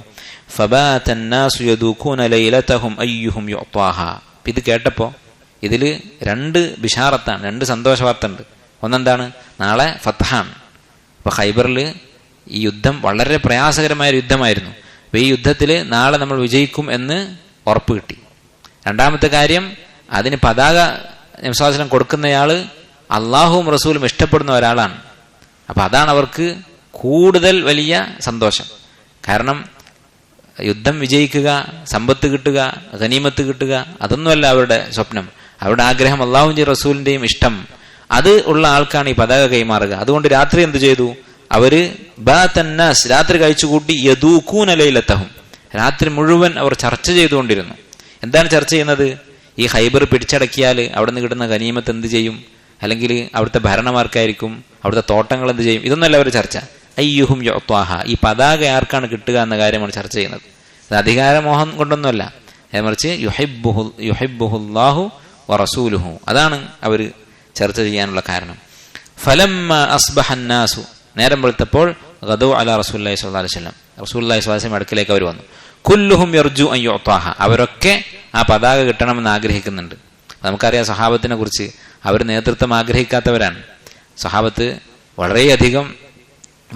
ഫബാതന്നാസു യദൂഖൂന ലൈലതഹും അയ്യുഹും യുഅ്താഹ. ഇത് കേട്ടപ്പോൾ ഇതിൽ 2 ബിഷാറത്താണ്, 2 സന്തോഷ വാർത്ത ഉണ്ട്. ഒന്നെന്താണ്? നാളെ ഫത്ഹാണ്. അപ്പോൾ ഖൈബറിൽ ഈ യുദ്ധം വളരെ പ്രയാസകരമായ ഒരു യുദ്ധമായിരുന്നു. അപ്പോൾ ഈ യുദ്ധത്തിൽ നാളെ നമ്മൾ വിജയിക്കും എന്ന് ഉറപ്പ് കിട്ടി. രണ്ടാമത്തെ കാര്യം, അതിന് പതാക നബി സല്ലല്ലാഹു അലൈഹി വസല്ലം കൊടുക്കുന്നയാൾ അള്ളാഹുവും റസൂലും ഇഷ്ടപ്പെടുന്ന ഒരാളാണ്. അപ്പം അതാണ് അവർക്ക് കൂടുതൽ വലിയ സന്തോഷം. കാരണം യുദ്ധം വിജയിക്കുക, സമ്പത്ത് കിട്ടുക, ഗനീമത്ത് കിട്ടുക, അതൊന്നുമല്ല അവരുടെ സ്വപ്നം. അവരുടെ ആഗ്രഹം അള്ളാഹുവിൻ്റെയും റസൂലിൻ്റെയും ഇഷ്ടം, അത് ഉള്ള ആൾക്കാണ് ഈ പതാക കൈമാറുക. അതുകൊണ്ട് രാത്രി എന്ത് ചെയ്തു? അവര് ബാതന്നാസ്, രാത്രി കഴിച്ചുകൂട്ടി, യദൂഖൂന ലൈലതഹും, രാത്രി മുഴുവൻ അവർ ചർച്ച ചെയ്തുകൊണ്ടിരുന്നു. എന്താണ് ചർച്ച ചെയ്യുന്നത്? ഈ ഖൈബർ പിടിച്ചടക്കിയാൽ അവിടെ നിന്ന് കിട്ടുന്ന ഗനീമത്ത് എന്ത് ചെയ്യും, അല്ലെങ്കിൽ അവിടുത്തെ ഭരണമാർക്കായിരിക്കും, അവിടുത്തെ തോട്ടങ്ങൾ എന്ത് ചെയ്യും, ഇതൊന്നല്ല അവർ ചർച്ച. അയ്യുഹും യുഅ്താഹ, ഈ പതാക ആർക്കാണ് കിട്ടുക എന്ന കാര്യമാണ് ചർച്ച ചെയ്യുന്നത്. അത് അധികാരമോഹം കൊണ്ടൊന്നുമല്ല, മറിച്ച് യുഹിബ്ബുഹുല്ലാഹു വറസൂലുഹു, അതാണ് അവർ ചർച്ച ചെയ്യാനുള്ള കാരണം. ഫലമ്മ അസ്ബഹന്നാസു, നേരം വെളുത്തപ്പോൾ ഗദൂ അലാ റസൂലുള്ളാഹി സ്വല്ലല്ലാഹു അലൈഹി വസല്ലം, റസൂലുള്ളാഹി സ്വല്ലല്ലാഹു അലൈഹി വസല്ലം അടുക്കലേക്ക് അവർ വന്നു. കുല്ലുഹും യർജു അൻ യുഅ്താഹ, അവരൊക്കെ ആ പതാക കിട്ടണമെന്ന് ആഗ്രഹിക്കുന്നുണ്ട്. നമുക്കറിയാം സഹാബത്തിനെ കുറിച്ച്, അവർ നേതൃത്വം ആഗ്രഹിക്കാത്തവരാണ്. സഹാബത്ത് വളരെയധികം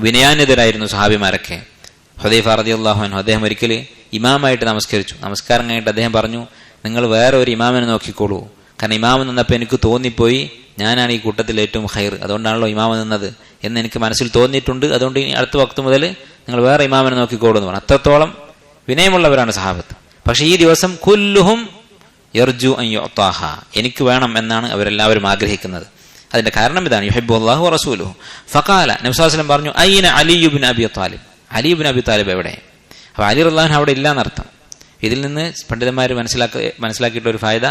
വിനയാന്യതരായിരുന്നു സഹാബിമാരൊക്കെ. ഹുദൈഫ റളിയല്ലാഹു അൻഹു, അദ്ദേഹം ഒരിക്കൽ ഇമാമായിട്ട് നമസ്കരിച്ചു. നമസ്കാരം കഴിഞ്ഞിട്ട് അദ്ദേഹം പറഞ്ഞു, നിങ്ങൾ വേറെ ഒരു ഇമാമിനെ നോക്കിക്കോളൂ, കാരണം ഇമാമ് നിന്നപ്പോൾ എനിക്ക് തോന്നിപ്പോയി ഞാനാണ് ഈ കൂട്ടത്തിൽ ഏറ്റവും ഖൈർ, അതുകൊണ്ടാണല്ലോ ഇമാമ് നിന്നത് എന്ന് എനിക്ക് മനസ്സിൽ തോന്നിയിട്ടുണ്ട്, അതുകൊണ്ട് ഇനി അടുത്ത വക്ത് മുതൽ നിങ്ങൾ വേറെ ഇമാമിനെ നോക്കിക്കോളൂ എന്ന് പറഞ്ഞു. അത്രത്തോളം വിനയമുള്ളവരാണ് സഹാബത്ത്. പക്ഷെ ഈ ദിവസം കുല്ലുഹും യർജു അൻ യുഅ്താഹ, എനിക്ക് വേണം എന്നാണ് അവരെല്ലാവരും ആഗ്രഹിക്കുന്നത്. അതിന്റെ കാരണം ഇതാണ്, യുഹിബ്ബുല്ലാഹു വറസൂലുഹു. ഫഖാല, നബി സല്ലല്ലാഹു അലൈഹി വസല്ലം പറഞ്ഞു, അയ്ന Ali ibn Abi Talib, Ali ibn Abi Talib എവിടെ? അപ്പോൾ അലി റളിയല്ലാഹു അൻഹു അവിടെ ഇല്ല എന്നർത്ഥം. ഇതിൽ നിന്ന് പണ്ഡിതന്മാർ മനസ്സിലാക്കിയിട്ടുള്ള ഒരു ഫായദ,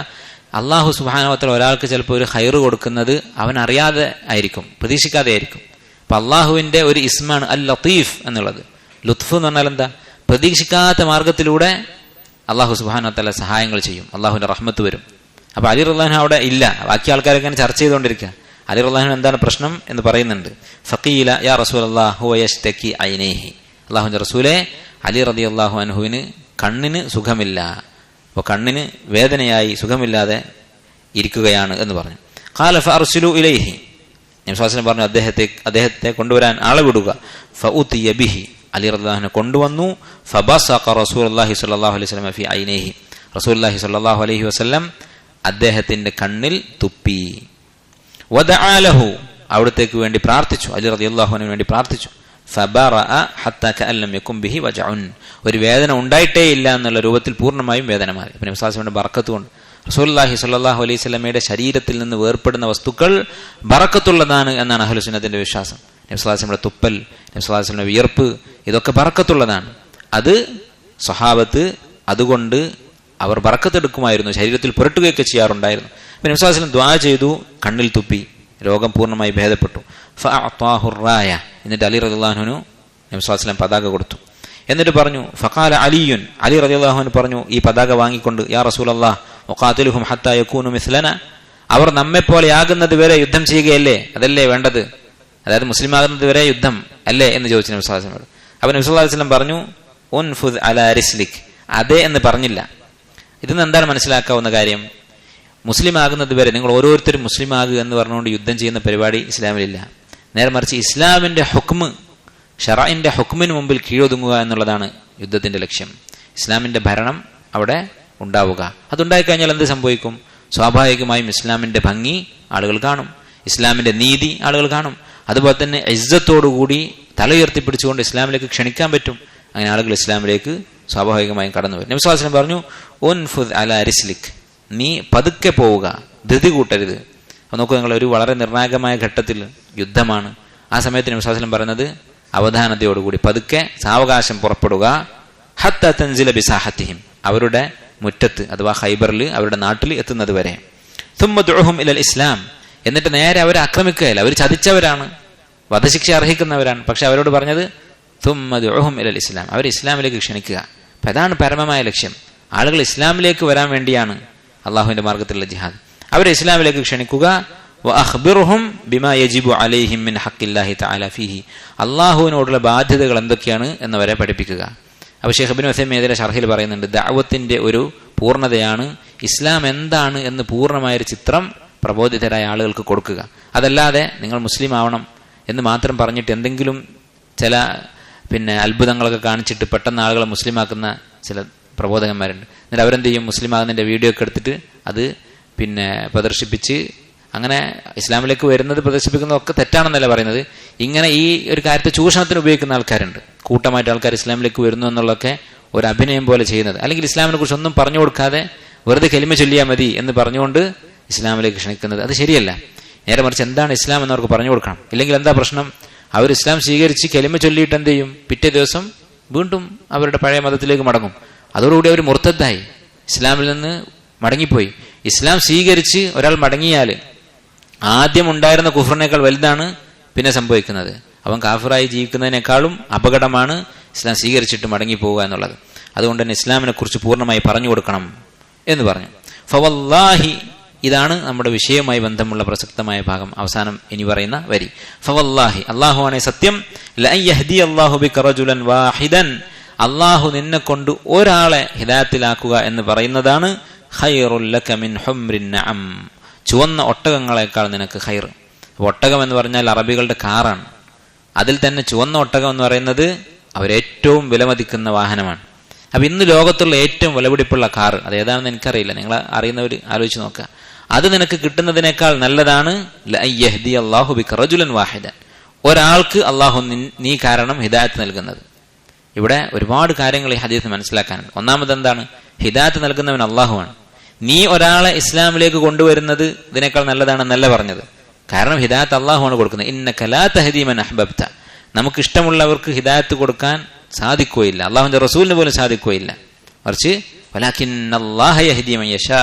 അള്ളാഹു സുബ്ഹാനഹു വ തആല ഒരാൾക്ക് ചിലപ്പോൾ ഒരു ഖൈർ കൊടുക്കുന്നത് അവൻ അറിയാതെ ആയിരിക്കും, പ്രതീക്ഷിക്കാതെ ആയിരിക്കും. അപ്പൊ അള്ളാഹുവിന്റെ ഒരു ഇസ്മാണ് അൽ ലത്തീഫ് എന്നുള്ളത്. ലുത്ഫ് എന്ന് പറഞ്ഞാൽ എന്താ? പ്രതീക്ഷിക്കാത്ത മാർഗത്തിലൂടെ അള്ളാഹു സുബ്ഹാനഹു വ തആല സഹായങ്ങൾ ചെയ്യും, അള്ളാഹുവിന്റെ റഹ്മത്ത് വരും. അപ്പൊ അലി റളിയല്ലാഹു അൻഹു അവിടെ ഇല്ല. ബാക്കി ആൾക്കാരൊക്കെ ചർച്ച ചെയ്തുകൊണ്ടിരിക്കുക, അലി റളിയല്ലാഹു അൻഹു എന്താണ് പ്രശ്നം എന്ന് പറയുന്നുണ്ട്. ഫഖീല യാ റസൂലല്ലാഹ് ഹുവ യശ്തകി ഐനൈഹി, അള്ളാഹുവിന്റെ റസൂലേ, അലി റളിയല്ലാഹു അൻഹുവിന് കണ്ണിന് സുഖമില്ല, അപ്പോൾ കണ്ണിന് വേദനയായി സുഖമില്ലാതെ ഇരിക്കുകയാണ് എന്ന് പറഞ്ഞു. ഖാല ഫഅർസിലു ഇലൈഹി, നബി സല്ലല്ലാഹു അലൈഹി വസല്ലം പറഞ്ഞു, അദ്ദേഹത്തെ കൊണ്ടുവരാൻ ആളെ വിടുക. ഫഉതിയ ബിഹി, അലി റളിയല്ലാഹു അൻഹു കൊണ്ടുവന്നു. ഫബസഖ റസൂലുള്ളാഹി സ്വല്ലല്ലാഹു അലൈഹി വസല്ലം ഫി ഐനൈഹി, റസൂലുള്ളാഹി സ്വല്ലല്ലാഹു അലൈഹി വസല്ലം അദ്ദേഹത്തിന്റെ കണ്ണിൽ തുപ്പി. വദഅ ലഹു, അവിടത്തേക്ക് വേണ്ടി പ്രാർത്ഥിച്ചു, അലി റളിയല്ലാഹു അൻഹുവിന് വേണ്ടി പ്രാർത്ഥിച്ചു. ഫബറഅ ഹത്താ കഅൻ ലം യകുൻ ബിഹി വജഉൻ, ഒരു വേദന ഉണ്ടായിട്ടേ ഇല്ല എന്നുള്ള രൂപത്തിൽ പൂർണ്ണമായും വേദന മാറി. നബി സല്ലല്ലാഹു അലൈഹി വസല്ലം ബറക്കത്ത് കൊണ്ട്, റസൂലുള്ളാഹി സ്വല്ലല്ലാഹു അലൈഹി വസല്ലമയുടെ ശരീരത്തിൽ നിന്ന് വേർപ്പെടുന്ന വസ്തുക്കൾ ബറക്കത്തുള്ളതാണ് എന്നാണ് അഹ്ലു സുന്നത്തിന്റെ വിശ്വാസം. നബി സല്ലല്ലാഹു അലൈഹി വസല്ലമയുടെ തുപ്പൽ, നബി സല്ലല്ലാഹു അലൈഹി വസല്ലമയുടെ വിയർപ്പ്, ഇതൊക്കെ ബറക്കത്തുള്ളതാണ്. അത് സ്വഹാബത്ത് അതുകൊണ്ട് അവർ ബറക്കത്തെടുക്കുമായിരുന്നു, ശരീരത്തിൽ പുരട്ടുകയൊക്കെ ചെയ്യാറുണ്ടായിരുന്നു. നബി സല്ലല്ലാഹു അലൈഹി വസല്ലം ദുആ ചെയ്തു, കണ്ണിൽ തുപ്പി, രോഗം പൂർണ്ണമായി ഭേദപ്പെട്ടു. ഫഅഅതാഹു റായ, എന്നിട്ട് അലി റളിയല്ലാഹു അൻഹു നബി സല്ലല്ലാഹു അലൈഹി വസല്ലം പതാക കൊടുത്തു. എന്നിട്ട് പറഞ്ഞു, ഫഖാല അലിയുൻ, അലി റളിയല്ലാഹു അൻഹു പറഞ്ഞു ഈ പതാക വാങ്ങിക്കൊണ്ട്, യാ റസൂലല്ലാഹ് വഖാതിലുഹും ഹത്താ യകൂനു മിസ്ലന, അവർ നമ്മെപ്പോലെയാകുന്നത് വരെ യുദ്ധം ചെയ്യുകയല്ലേ, അതല്ലേ വേണ്ടത്, അതായത് മുസ്ലിം ആകുന്നത് വരെ യുദ്ധം അല്ലേ എന്ന് ചോദിച്ചു നബി സല്ലല്ലാഹു അലൈഹി വസല്ലം. അപ്പോൾ നബി സല്ലല്ലാഹു അലൈഹി വസല്ലം പറഞ്ഞു, ഉൻഫുദ് അലാ റിസ്ലിക്, അതെ എന്ന് പറഞ്ഞില്ല. ഇതിന്ന് എന്താണ് മനസ്സിലാക്കാവുന്ന കാര്യം? മുസ്ലിം ആകുന്നത് വരെ നിങ്ങൾ ഓരോരുത്തരും മുസ്ലിം ആകുക എന്ന് പറഞ്ഞുകൊണ്ട് യുദ്ധം ചെയ്യുന്ന പരിപാടി ഇസ്ലാമിലില്ല. നേരെ മറിച്ച് ഇസ്ലാമിന്റെ ഹുക്മ്, ഷറഇന്റെ ഹുക്മിന് മുമ്പിൽ കീഴൊതുങ്ങുക എന്നുള്ളതാണ് യുദ്ധത്തിന്റെ ലക്ഷ്യം. ഇസ്ലാമിന്റെ ഭരണം അവിടെ ഉണ്ടാവുക. അതുണ്ടായിക്കഴിഞ്ഞാൽ എന്ത് സംഭവിക്കും? സ്വാഭാവികമായും ഇസ്ലാമിന്റെ ഭംഗി ആളുകൾ കാണും, ഇസ്ലാമിന്റെ നീതി ആളുകൾ കാണും. അതുപോലെ തന്നെ ഇസ്സത്തോടുകൂടി തല ഉയർത്തിപ്പിടിച്ചുകൊണ്ട് ഇസ്ലാമിലേക്ക് ക്ഷണിക്കാൻ പറ്റും. അങ്ങനെ ആളുകൾ ഇസ്ലാമിലേക്ക് സ്വാഭാവികമായും കടന്നു വരും. നബി സല്ലല്ലാഹു അലൈഹി വസല്ലം പറഞ്ഞു, ഉൻഫുദ് അലാ റിസ്ലിക്, നീ പതുക്കെ പോവുക, ധൃതി കൂട്ടരുത്. അപ്പോൾ നോക്കൂ, നിങ്ങൾ ഒരു വളരെ നിർണായകമായ ഘട്ടത്തിൽ യുദ്ധമാണ്. ആ സമയത്ത് നബി സല്ലല്ലാഹു അലൈഹി വസല്ലം പറയുന്നത് അവധാനതയോടുകൂടി പതുക്കെ സാവകാശം പുറപ്പെടുക. ഹത്ത തൻസില ബിസാഹത്തിഹിം, അവരുടെ മുറ്റത്ത് അഥവാ ഖൈബറിൽ അവരുടെ നാട്ടിൽ എത്തുന്നത് വരെ. തുമ്മ ദുഉഹും ഇലൽ ഇസ്ലാം, എന്നിട്ട് നേരെ അവരെ ആക്രമിക്കുകയല്ല, അവർ ചതിച്ചവരാണ്, വധശിക്ഷ അർഹിക്കുന്നവരാണ്. പക്ഷെ അവരോട് പറഞ്ഞത് തുമ്മ ദുഉഹും ഇലൽ ഇസ്ലാം, അവർ ഇസ്ലാമിലേക്ക് ക്ഷണിക്കുക. അപ്പം അതാണ് പരമമായ ലക്ഷ്യം. ആളുകൾ ഇസ്ലാമിലേക്ക് വരാൻ വേണ്ടിയാണ് അള്ളാഹുവിന്റെ മാർഗത്തിലുള്ള ജിഹാദ്. അവരെ ഇസ്ലാമിലേക്ക് ക്ഷണിക്കുക. വഅഖ്ബിറുഹും ബിമാ യജിബു അലൈഹിം മിൻ ഹഖ്ഖില്ലാഹി തആല ഫീഹി, അള്ളാഹുവിനോടുള്ള ബാധ്യതകൾ എന്തൊക്കെയാണ് എന്നവരെ പഠിപ്പിക്കുക. അപ്പോൾ ഷെയ്ഖ് ഇബ്നു ഉസൈമീൻ ഇതിലെ ശർഹിൽ പറയുന്നുണ്ട്, ദഅവത്തിന്റെ ഒരു പൂർണ്ണതയാണ് ഇസ്ലാം എന്താണ് എന്ന് പൂർണ്ണമായൊരു ചിത്രം പ്രബോധിതരായ ആളുകൾക്ക് കൊടുക്കുക. അതല്ലാതെ നിങ്ങൾ മുസ്ലിം ആവണം എന്ന് മാത്രം പറഞ്ഞിട്ട് എന്തെങ്കിലും ചില അത്ഭുതങ്ങളൊക്കെ കാണിച്ചിട്ട് പെട്ടെന്ന് ആളുകളെ മുസ്ലിമാക്കുന്ന ചില പ്രബോധകന്മാരുണ്ട്. എന്നിട്ട് അവരെന്ത് ചെയ്യും? മുസ്ലിം ആകുന്നതിൻ്റെ വീഡിയോ ഒക്കെ എടുത്തിട്ട് അത് പ്രദർശിപ്പിച്ച് അങ്ങനെ ഇസ്ലാമിലേക്ക് വരുന്നത് പ്രദർശിപ്പിക്കുന്നതൊക്കെ തെറ്റാണെന്നല്ല പറയുന്നത്. ഇങ്ങനെ ഈ ഒരു കാര്യത്തെ ചൂഷണത്തിന് ഉപയോഗിക്കുന്ന ആൾക്കാരുണ്ട്. കൂട്ടമായിട്ട് ആൾക്കാർ ഇസ്ലാമിലേക്ക് വരുന്നു എന്നുള്ളതൊക്കെ ഒരു അഭിനയം പോലെ ചെയ്യുന്നത്. അല്ലെങ്കിൽ ഇസ്ലാമിനെ കുറിച്ച് ഒന്നും പറഞ്ഞു കൊടുക്കാതെ വെറുതെ കലിമ ചൊല്ലിയാൽ മതി എന്ന് പറഞ്ഞുകൊണ്ട് ഇസ്ലാമിലേക്ക് ക്ഷണിക്കുന്നത് അത് ശരിയല്ല. നേരെ മറിച്ച് എന്താണ് ഇസ്ലാം എന്നവർക്ക് പറഞ്ഞു കൊടുക്കണം. ഇല്ലെങ്കിൽ എന്താ പ്രശ്നം? അവർ ഇസ്ലാം സ്വീകരിച്ച് കലിമ ചൊല്ലിയിട്ട് എന്ത് ചെയ്യും? പിറ്റേ ദിവസം വീണ്ടും അവരുടെ പഴയ മതത്തിലേക്ക് മടങ്ങും. അതോടുകൂടി അവർ മുർത്തദ്ദായി, ഇസ്ലാമിൽ നിന്ന് മടങ്ങിപ്പോയി. ഇസ്ലാം സ്വീകരിച്ച് ഒരാൾ മടങ്ങിയാൽ ആദ്യം ഉണ്ടായിരുന്ന കുഫറിനേക്കാൾ വലുതാണ് പിന്നെ സംഭവിക്കുന്നത്. അവൻ കാഫിറായി ജീവിക്കുന്നതിനേക്കാളും അപകടമാണ് ഇസ്ലാം സ്വീകരിച്ചിട്ട് മടങ്ങി പോവുക എന്നുള്ളത്. അതുകൊണ്ട് തന്നെ ഇസ്ലാമിനെ കുറിച്ച് പൂർണ്ണമായി പറഞ്ഞു കൊടുക്കണം എന്ന് പറഞ്ഞു. ഫവല്ലാഹി, ഇതാണ് നമ്മുടെ വിഷയവുമായി ബന്ധമുള്ള പ്രസക്തമായ ഭാഗം. അവസാനം ഇനി പറയുന്ന വരി, ഫവല്ലാഹി, അല്ലാഹുവാണേ സത്യം, ലഅൻ യഹ്ദി അല്ലാഹു ബിക റജുലൻ വാഹിദൻ, അല്ലാഹു നിന്നെ കൊണ്ട് ഒരാളെ ഹിദായത്തിലാക്കുക എന്ന് പറയുന്നതാണ് ഖൈറുൽ ലക മിൻ ഹുംറിൻ നഅം, ചുവന്ന ഒട്ടകങ്ങളെക്കാൾ നിനക്ക് ഖൈർ. ഒട്ടകം എന്ന് പറഞ്ഞാൽ അറബികളുടെ കാറാണ്. അതിൽ തന്നെ ചുവന്ന ഒട്ടകം എന്ന് പറയുന്നത് അവരേറ്റവും വിലമതിക്കുന്ന വാഹനമാണ്. അപ്പൊ ഇന്ന് ലോകത്തുള്ള ഏറ്റവും വിലപിടിപ്പുള്ള കാർ അത് ഏതാണെന്ന് എനിക്കറിയില്ല, നിങ്ങൾ അറിയുന്നവർ ആലോചിച്ച് നോക്കുക. അത് നിനക്ക് കിട്ടുന്നതിനേക്കാൾ നല്ലതാണ് ലഅൻ യഹ്ദി അല്ലാഹു ബിക റജുലൻ വാഹിദൻ, ഒരാൾക്ക് അള്ളാഹു നീ കാരണം ഹിദായത്ത് നൽകുന്നത്. ഇവിടെ ഒരുപാട് കാര്യങ്ങൾ ഈ ഹദീസ് മനസ്സിലാക്കാനുണ്ട്. ഒന്നാമത് എന്താണ്? ഹിദായത്ത് നൽകുന്നവൻ അള്ളാഹുവാണ്. നീ ഒരാളെ ഇസ്ലാമിലേക്ക് കൊണ്ടുവരുന്നത് ഇതിനേക്കാൾ നല്ലതാണെന്നല്ല പറഞ്ഞത്. കാരണം ഹിദായത്ത് അള്ളാഹുവാണ് കൊടുക്കുന്നത്. ഇന്നക ലാ തഹ്ദീ മൻ അഹ്ബബ്ത, നമുക്ക് ഇഷ്ടമുള്ളവർക്ക് ഹിദായത്ത് കൊടുക്കാൻ സാധിക്കുകയില്ല, അള്ളാഹുവിന്റെ റസൂലിന് പോലും സാധിക്കുകയില്ല. മറിച്ച് വലാകിന്നല്ലാഹ യഹ്ദീ മൻ യശാ,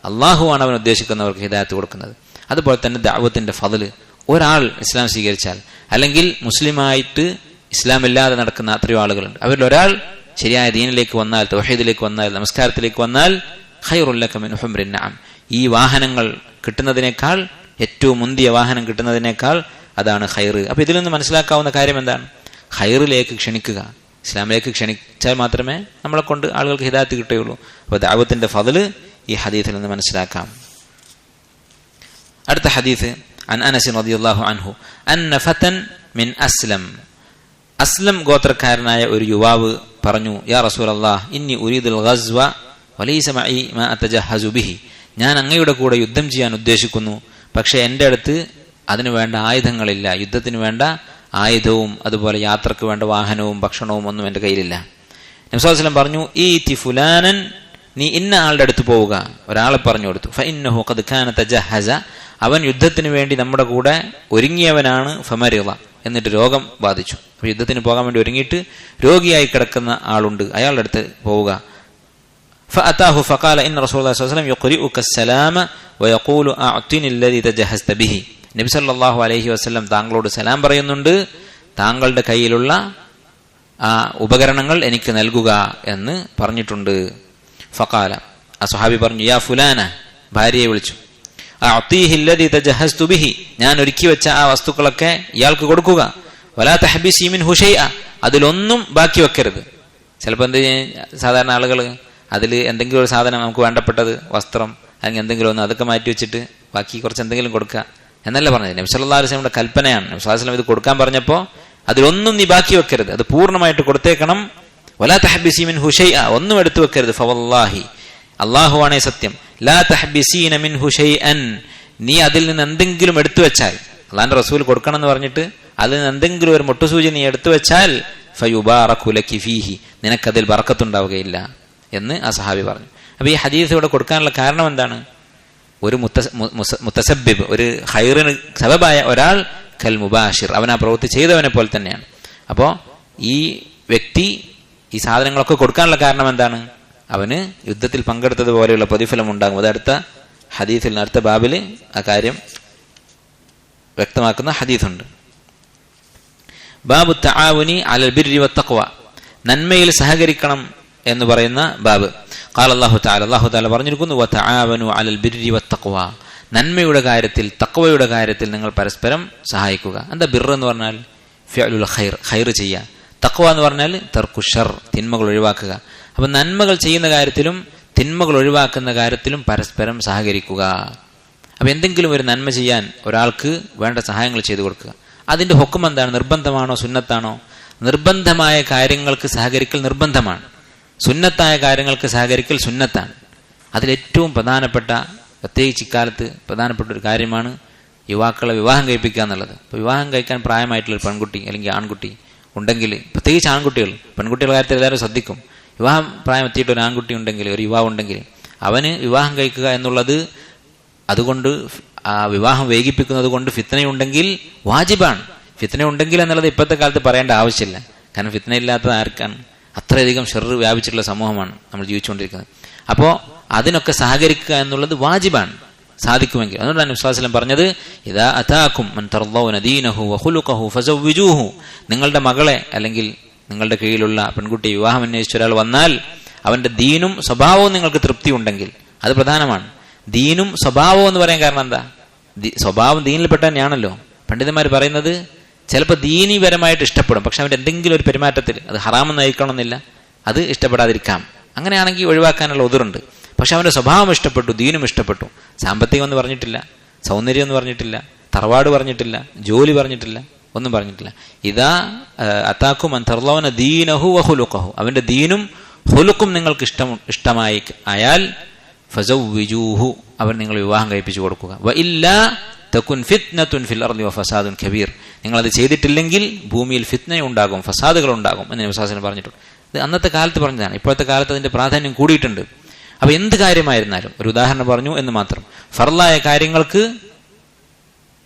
അള്ളാഹുവാണ് അവൻ ഉദ്ദേശിക്കുന്നവർക്ക് ഹിദായത്ത് കൊടുക്കുന്നത്. അതുപോലെ തന്നെ ദഅവത്തിന്റെ ഫضل, ഒരാൾ ഇസ്ലാം സ്വീകരിച്ചാൽ അല്ലെങ്കിൽ മുസ്ലിമായിട്ട് ഇസ്ലാമില്ലാതെ നടക്കുന്ന അത്രയോ ആളുകളുണ്ട്, അവരിൽ ഒരാൾ ശരിയായ ദീനിലേക്ക് വന്നാൽ, തൗഹീദിലേക്ക് വന്നാൽ, നമസ്കാരത്തിലേക്ക് വന്നാൽ ഖൈറുൽ ലക മിൻ ഹുംറിൻ നഅം, ഈ വാഹനങ്ങൾ കിട്ടുന്നതിനേക്കാൾ, ഏറ്റവും മുന്തിയ വാഹനം കിട്ടുന്നതിനേക്കാൾ അതാണ് ഖൈർ. അപ്പൊ ഇതിൽ നിന്ന് മനസ്സിലാക്കാവുന്ന കാര്യം എന്താണ്? ഖൈറിലേക്ക് ക്ഷണിക്കുക, ഇസ്ലാമിലേക്ക് ക്ഷണിച്ചാൽ മാത്രമേ നമ്മളെ കൊണ്ട് ആളുകൾക്ക് ഹിദായത്ത് കിട്ടുകയുള്ളൂ. അപ്പൊ ദഅവത്തിന്റെ ഫضل ഈ ഹദീസിൽ നിന്ന് മനസ്സിലാക്കാം. അടുത്ത ഹദീസ്, അൻ അനസ് റളിയല്ലാഹു അൻഹു അന്ന ഫതൻ മിൻ അസ്ലം, അസ്ലം ഗോത്രക്കാരനായ ഒരു യുവാവ് പറഞ്ഞു, യാ റസൂലല്ലാഹ് ഇന്നി ഉരീദുൽ ഗസ്വ വലൈസ മഈ മാ അതജഹസു ബിഹി, ഞാൻ അങ്ങയുടെ കൂടെ യുദ്ധം ചെയ്യാൻ ഉദ്ദേശിക്കുന്നു, പക്ഷെ എൻ്റെ അടുത്ത് അതിനു വേണ്ട ആയുധങ്ങളില്ല, യുദ്ധത്തിന് വേണ്ട ആയുധവും അതുപോലെ യാത്രക്ക് വേണ്ട വാഹനവും ഭക്ഷണവും ഒന്നും എൻ്റെ കയ്യിലില്ല. നബി സല്ലല്ലാഹു അലൈഹി വസല്ലം പറഞ്ഞു, ഈതി ഫുലാനൻ, നീ ഇന്ന ആളുടെ അടുത്ത് പോവുക. ഒരാളെ പറഞ്ഞു കൊടുത്തു. ഫഇന്നഹു ഖദ് കാന തജഹസ, അവൻ യുദ്ധത്തിന് വേണ്ടി നമ്മുടെ കൂടെ ഒരുങ്ങിയവനാണ്. ഫമരിള, എന്നിട്ട് രോഗം ബാധിച്ചു. അപ്പോൾ യുദ്ധത്തിന് പോകാൻ വേണ്ടി ഒരുങ്ങിയിട്ട് രോഗിയായി കിടക്കുന്ന ആളുണ്ട്, അയാളുടെ അടുത്ത് പോവുക. ഫഅതാഹു ഫഖാല ഇന്ന റസൂലുള്ളാഹി സ്വല്ലല്ലാഹു അലൈഹി വസല്ലം യുഖ്രിഉക അസ്സലാമ വയഖൂലു അഅ്തിനി അല്ലദീ തജഹസ്ത ബിഹി, നബി സല്ലല്ലാഹു അലൈഹി വസല്ലം താങ്കളോട് സലാം പറയുന്നുണ്ട്, താങ്കളുടെ കയ്യിലുള്ള ആ ഉപകരണങ്ങൾ എനിക്ക് നൽകുക എന്ന് പറഞ്ഞിട്ടുണ്ട്. ഫഖാല, ആ സ്വഹാബി പറഞ്ഞു, യാ ഫുലാന, ഭാര്യയെ വിളിച്ചു, അഅ്തിഹി അല്ലദീ തജഹസ്തു ബിഹി, ഞാൻ ഒരുക്കി വെച്ച ആ വസ്തുക്കളൊക്കെ ഇയാൾക്ക് കൊടുക്കുക. വലാ തഹ്ബിസി മിൻഹു ഷൈഅ, അതിലൊന്നും ബാക്കി വെക്കരുത്. ചിലപ്പോൾ എന്ത്, സാധാരണ ആളുകൾ അതിൽ എന്തെങ്കിലും ഒരു സാധനം നമുക്ക് വേണ്ടപ്പെട്ടത്, വസ്ത്രം അല്ലെങ്കിൽ എന്തെങ്കിലും ഒന്ന്, അതൊക്കെ മാറ്റി വെച്ചിട്ട് ബാക്കി കുറച്ച് എന്തെങ്കിലും കൊടുക്കുക എന്നല്ല പറഞ്ഞത്. നബി സല്ലല്ലാഹു അലൈഹി വസല്ലമയുടെ കൽപ്പനയാണ്. നബി സല്ലല്ലാഹു അലൈഹി വസല്ലം ഇത് കൊടുക്കാൻ പറഞ്ഞപ്പോൾ അതിലൊന്നും നീ ബാക്കി വെക്കരുത്, അത് പൂർണ്ണമായിട്ട് കൊടുത്തേക്കണം. വലാ തഹ്ബിസി മിൻഹു ഷൈഅ, ഒന്നും എടുത്തു വെക്കരുത്. ഫവല്ലാഹി, അല്ലാഹുവാണേ സത്യം, ലാ തഹ്ബിസീന മിൻഹു ഷൈഅൻ, നീ അതിൽ നിന്ന് എന്തെങ്കിലും എടുത്തു വെച്ചാൽ, അല്ലാഹുവിന്റെ റസൂൽ കൊടുക്കണം എന്ന് പറഞ്ഞിട്ട് അതിൽ നിന്ന് എന്തെങ്കിലും ഒരു മുട്ടുസൂചി നീ എടുത്തു വെച്ചാൽ ഫയുബാറകു ലകി ഫീഹി, നിനക്കതിൽ ബറക്കത്തുണ്ടാവുകയില്ല എന്ന് ആ സഹാബി പറഞ്ഞു. അപ്പൊ ഈ ഹദീസ് ഇവിടെ കൊടുക്കാനുള്ള കാരണം എന്താണ്? ഒരു മുത്തസബ്ബിബ്, ഒരു ഖൈറിന് സബബായ ഒരാൾ കൽ മുബാഷിർ, അവൻ ആ പ്രവൃത്തി ചെയ്തവനെ പോലെ തന്നെയാണ്. അപ്പോൾ ഈ വ്യക്തി ഈ സാധനങ്ങളൊക്കെ കൊടുക്കാനുള്ള കാരണം എന്താണ്? അവന് യുദ്ധത്തിൽ പങ്കെടുത്തതുപോലെയുള്ള പ്രതിഫലം ഉണ്ടാകും. അത് അടുത്ത ഹദീസിൽ, അടുത്ത ബാബിൽ ആ കാര്യം വ്യക്തമാക്കുന്ന ഹദീസുണ്ട്. ബാബു തആവുനി അലൽ ബിർരി വത്തഖ്വ, നന്മയിൽ സഹകരിക്കണം എന്ന് പറയുന്ന ബാബ്. ഖാല അല്ലാഹു തആല, അല്ലാഹു തആല പറഞ്ഞിരിക്കുന്നു, വതആവനു അലൽ ബിർരി വത്തഖ്വ, നന്മയുടെ കാര്യത്തിൽ, തഖ്വയുടെ കാര്യത്തിൽ നിങ്ങൾ പരസ്പരം സഹായിക്കുക. എന്താ ബിർ എന്ന് പറഞ്ഞാൽ? ഫിഅലുൽ ഖൈർ, ഖൈർ ചെയ്യുക. തഖ്വ എന്ന് പറഞ്ഞാൽ തർക്കു ശർ, തിന്മകൾ ഒഴിവാക്കുക. അപ്പം നന്മകൾ ചെയ്യുന്ന കാര്യത്തിലും തിന്മകൾ ഒഴിവാക്കുന്ന കാര്യത്തിലും പരസ്പരം സഹകരിക്കുക. അപ്പം എന്തെങ്കിലും ഒരു നന്മ ചെയ്യാൻ ഒരാൾക്ക് വേണ്ട സഹായങ്ങൾ ചെയ്തു കൊടുക്കുക. അതിൻ്റെ ഹുക്കം എന്താണ്? നിർബന്ധമാണോ സുന്നത്താണോ? നിർബന്ധമായ കാര്യങ്ങൾക്ക് സഹകരിക്കൽ നിർബന്ധമാണ്, സുന്നത്തായ കാര്യങ്ങൾക്ക് സഹകരിക്കൽ സുന്നത്താണ്. അതിലേറ്റവും പ്രധാനപ്പെട്ട, പ്രത്യേകിച്ച് ഇക്കാലത്ത് പ്രധാനപ്പെട്ട ഒരു കാര്യമാണ് യുവാക്കളെ വിവാഹം കഴിപ്പിക്കുക എന്നുള്ളത്. ഇപ്പോൾ വിവാഹം കഴിക്കാൻ പ്രായമായിട്ടുള്ളൊരു പെൺകുട്ടി അല്ലെങ്കിൽ ആൺകുട്ടി ഉണ്ടെങ്കിൽ, പ്രത്യേകിച്ച് ആൺകുട്ടികൾ, പെൺകുട്ടികളുടെ കാര്യത്തിൽ എല്ലാവരും ശ്രദ്ധിക്കും. വിവാഹം പ്രായം എത്തിയിട്ട് ഒരു ആൺകുട്ടി ഉണ്ടെങ്കിൽ, ഒരു യുവാവ് ഉണ്ടെങ്കിൽ, അവന് വിവാഹം കഴിക്കുക എന്നുള്ളത്, അതുകൊണ്ട് ആ വിവാഹം വൈകിപ്പിക്കുന്നത് കൊണ്ട് ഫിത്നയുണ്ടെങ്കിൽ വാജിബാണ്. ഫിത്ന ഉണ്ടെങ്കിൽ എന്നുള്ളത് ഇപ്പോഴത്തെ കാലത്ത് പറയേണ്ട ആവശ്യമില്ല. കാരണം ഫിത്ന ഇല്ലാത്തത് ആർക്കാണ്? അത്രയധികം ഷർറ് വ്യാപിച്ചിട്ടുള്ള സമൂഹമാണ് നമ്മൾ ജീവിച്ചുകൊണ്ടിരിക്കുന്നത്. അപ്പോ അതിനൊക്കെ സഹകരിക്കുക എന്നുള്ളത് വാജിബാണ്, സാധിക്കുമെങ്കിൽ. അതുകൊണ്ടാണ് നബി സ്വല്ലല്ലാഹു അലൈഹി വസല്ലം പറഞ്ഞത്, ഇദാ അതാകും മൻ തർദൗന ദീനഹു വഖുലുഖഹു ഫസവ്വിജൂഹു. നിങ്ങളുടെ മകളെ അല്ലെങ്കിൽ നിങ്ങളുടെ കീഴിലുള്ള പെൺകുട്ടിയെ വിവാഹം അന്വേഷിച്ച ഒരാൾ വന്നാൽ അവന്റെ ദീനും സ്വഭാവവും നിങ്ങൾക്ക് തൃപ്തി ഉണ്ടെങ്കിൽ, അത് പ്രധാനമാണ്. ദീനും സ്വഭാവവും എന്ന് പറയാൻ കാരണം എന്താ? സ്വഭാവം ദീനിൽപ്പെട്ട തന്നെയാണല്ലോ. പണ്ഡിതന്മാർ പറയുന്നത് ചിലപ്പോൾ ദീനീപരമായിട്ട് ഇഷ്ടപ്പെടും, പക്ഷെ അവന്റെ എന്തെങ്കിലും ഒരു പെരുമാറ്റത്തിൽ അത് ഹറാമെന്ന് നയിക്കണമെന്നില്ല, അത് ഇഷ്ടപ്പെടാതിരിക്കാം. അങ്ങനെയാണെങ്കിൽ ഒഴിവാക്കാനുള്ള ഉദറുണ്ട്. പക്ഷെ അവന്റെ സ്വഭാവം ഇഷ്ടപ്പെട്ടു, ദീനും ഇഷ്ടപ്പെട്ടു. സാമ്പത്തികം എന്ന് പറഞ്ഞിട്ടില്ല, സൗന്ദര്യം എന്ന് പറഞ്ഞിട്ടില്ല, തറവാട് പറഞ്ഞിട്ടില്ല, ജോലി പറഞ്ഞിട്ടില്ല, ഒന്നും പറഞ്ഞിട്ടില്ല. ഇതാ അതാക്കും അൻ തർളൗന ദീനഹു വഖുലുഖഹു. അവന്റെ ദീനും ഹുലുക്കും നിങ്ങൾക്ക് ഇഷ്ടമായി ആയാൽ ഫസവ്വിജൂഹു, അവൻ നിങ്ങൾ വിവാഹം കഴിപ്പിച്ചു കൊടുക്കുക. വഇല്ലാ തകുൻ ഫിത്നത്തുൻ ഫിൽ അർളി വഫസാദുൻ കബീർ. നിങ്ങൾ അത് ചെയ്തിട്ടില്ലെങ്കിൽ ഭൂമിയിൽ ഫിത്നയുണ്ടാകും, ഫസാദുകൾ ഉണ്ടാകും എന്ന് നബി സ്വല്ലല്ലാഹു അലൈഹി വസല്ലം പറഞ്ഞിട്ടുണ്ട്. ഇത് അന്നത്തെ കാലത്ത് പറഞ്ഞതാണ്. ഇപ്പോഴത്തെ കാലത്ത് അതിന്റെ പ്രാധാന്യം കൂടിയിട്ടുണ്ട്. അപ്പൊ എന്ത് കാര്യമായിരുന്നാലും, ഒരു ഉദാഹരണം പറഞ്ഞു എന്ന് മാത്രം, ഫർളായ കാര്യങ്ങൾക്ക്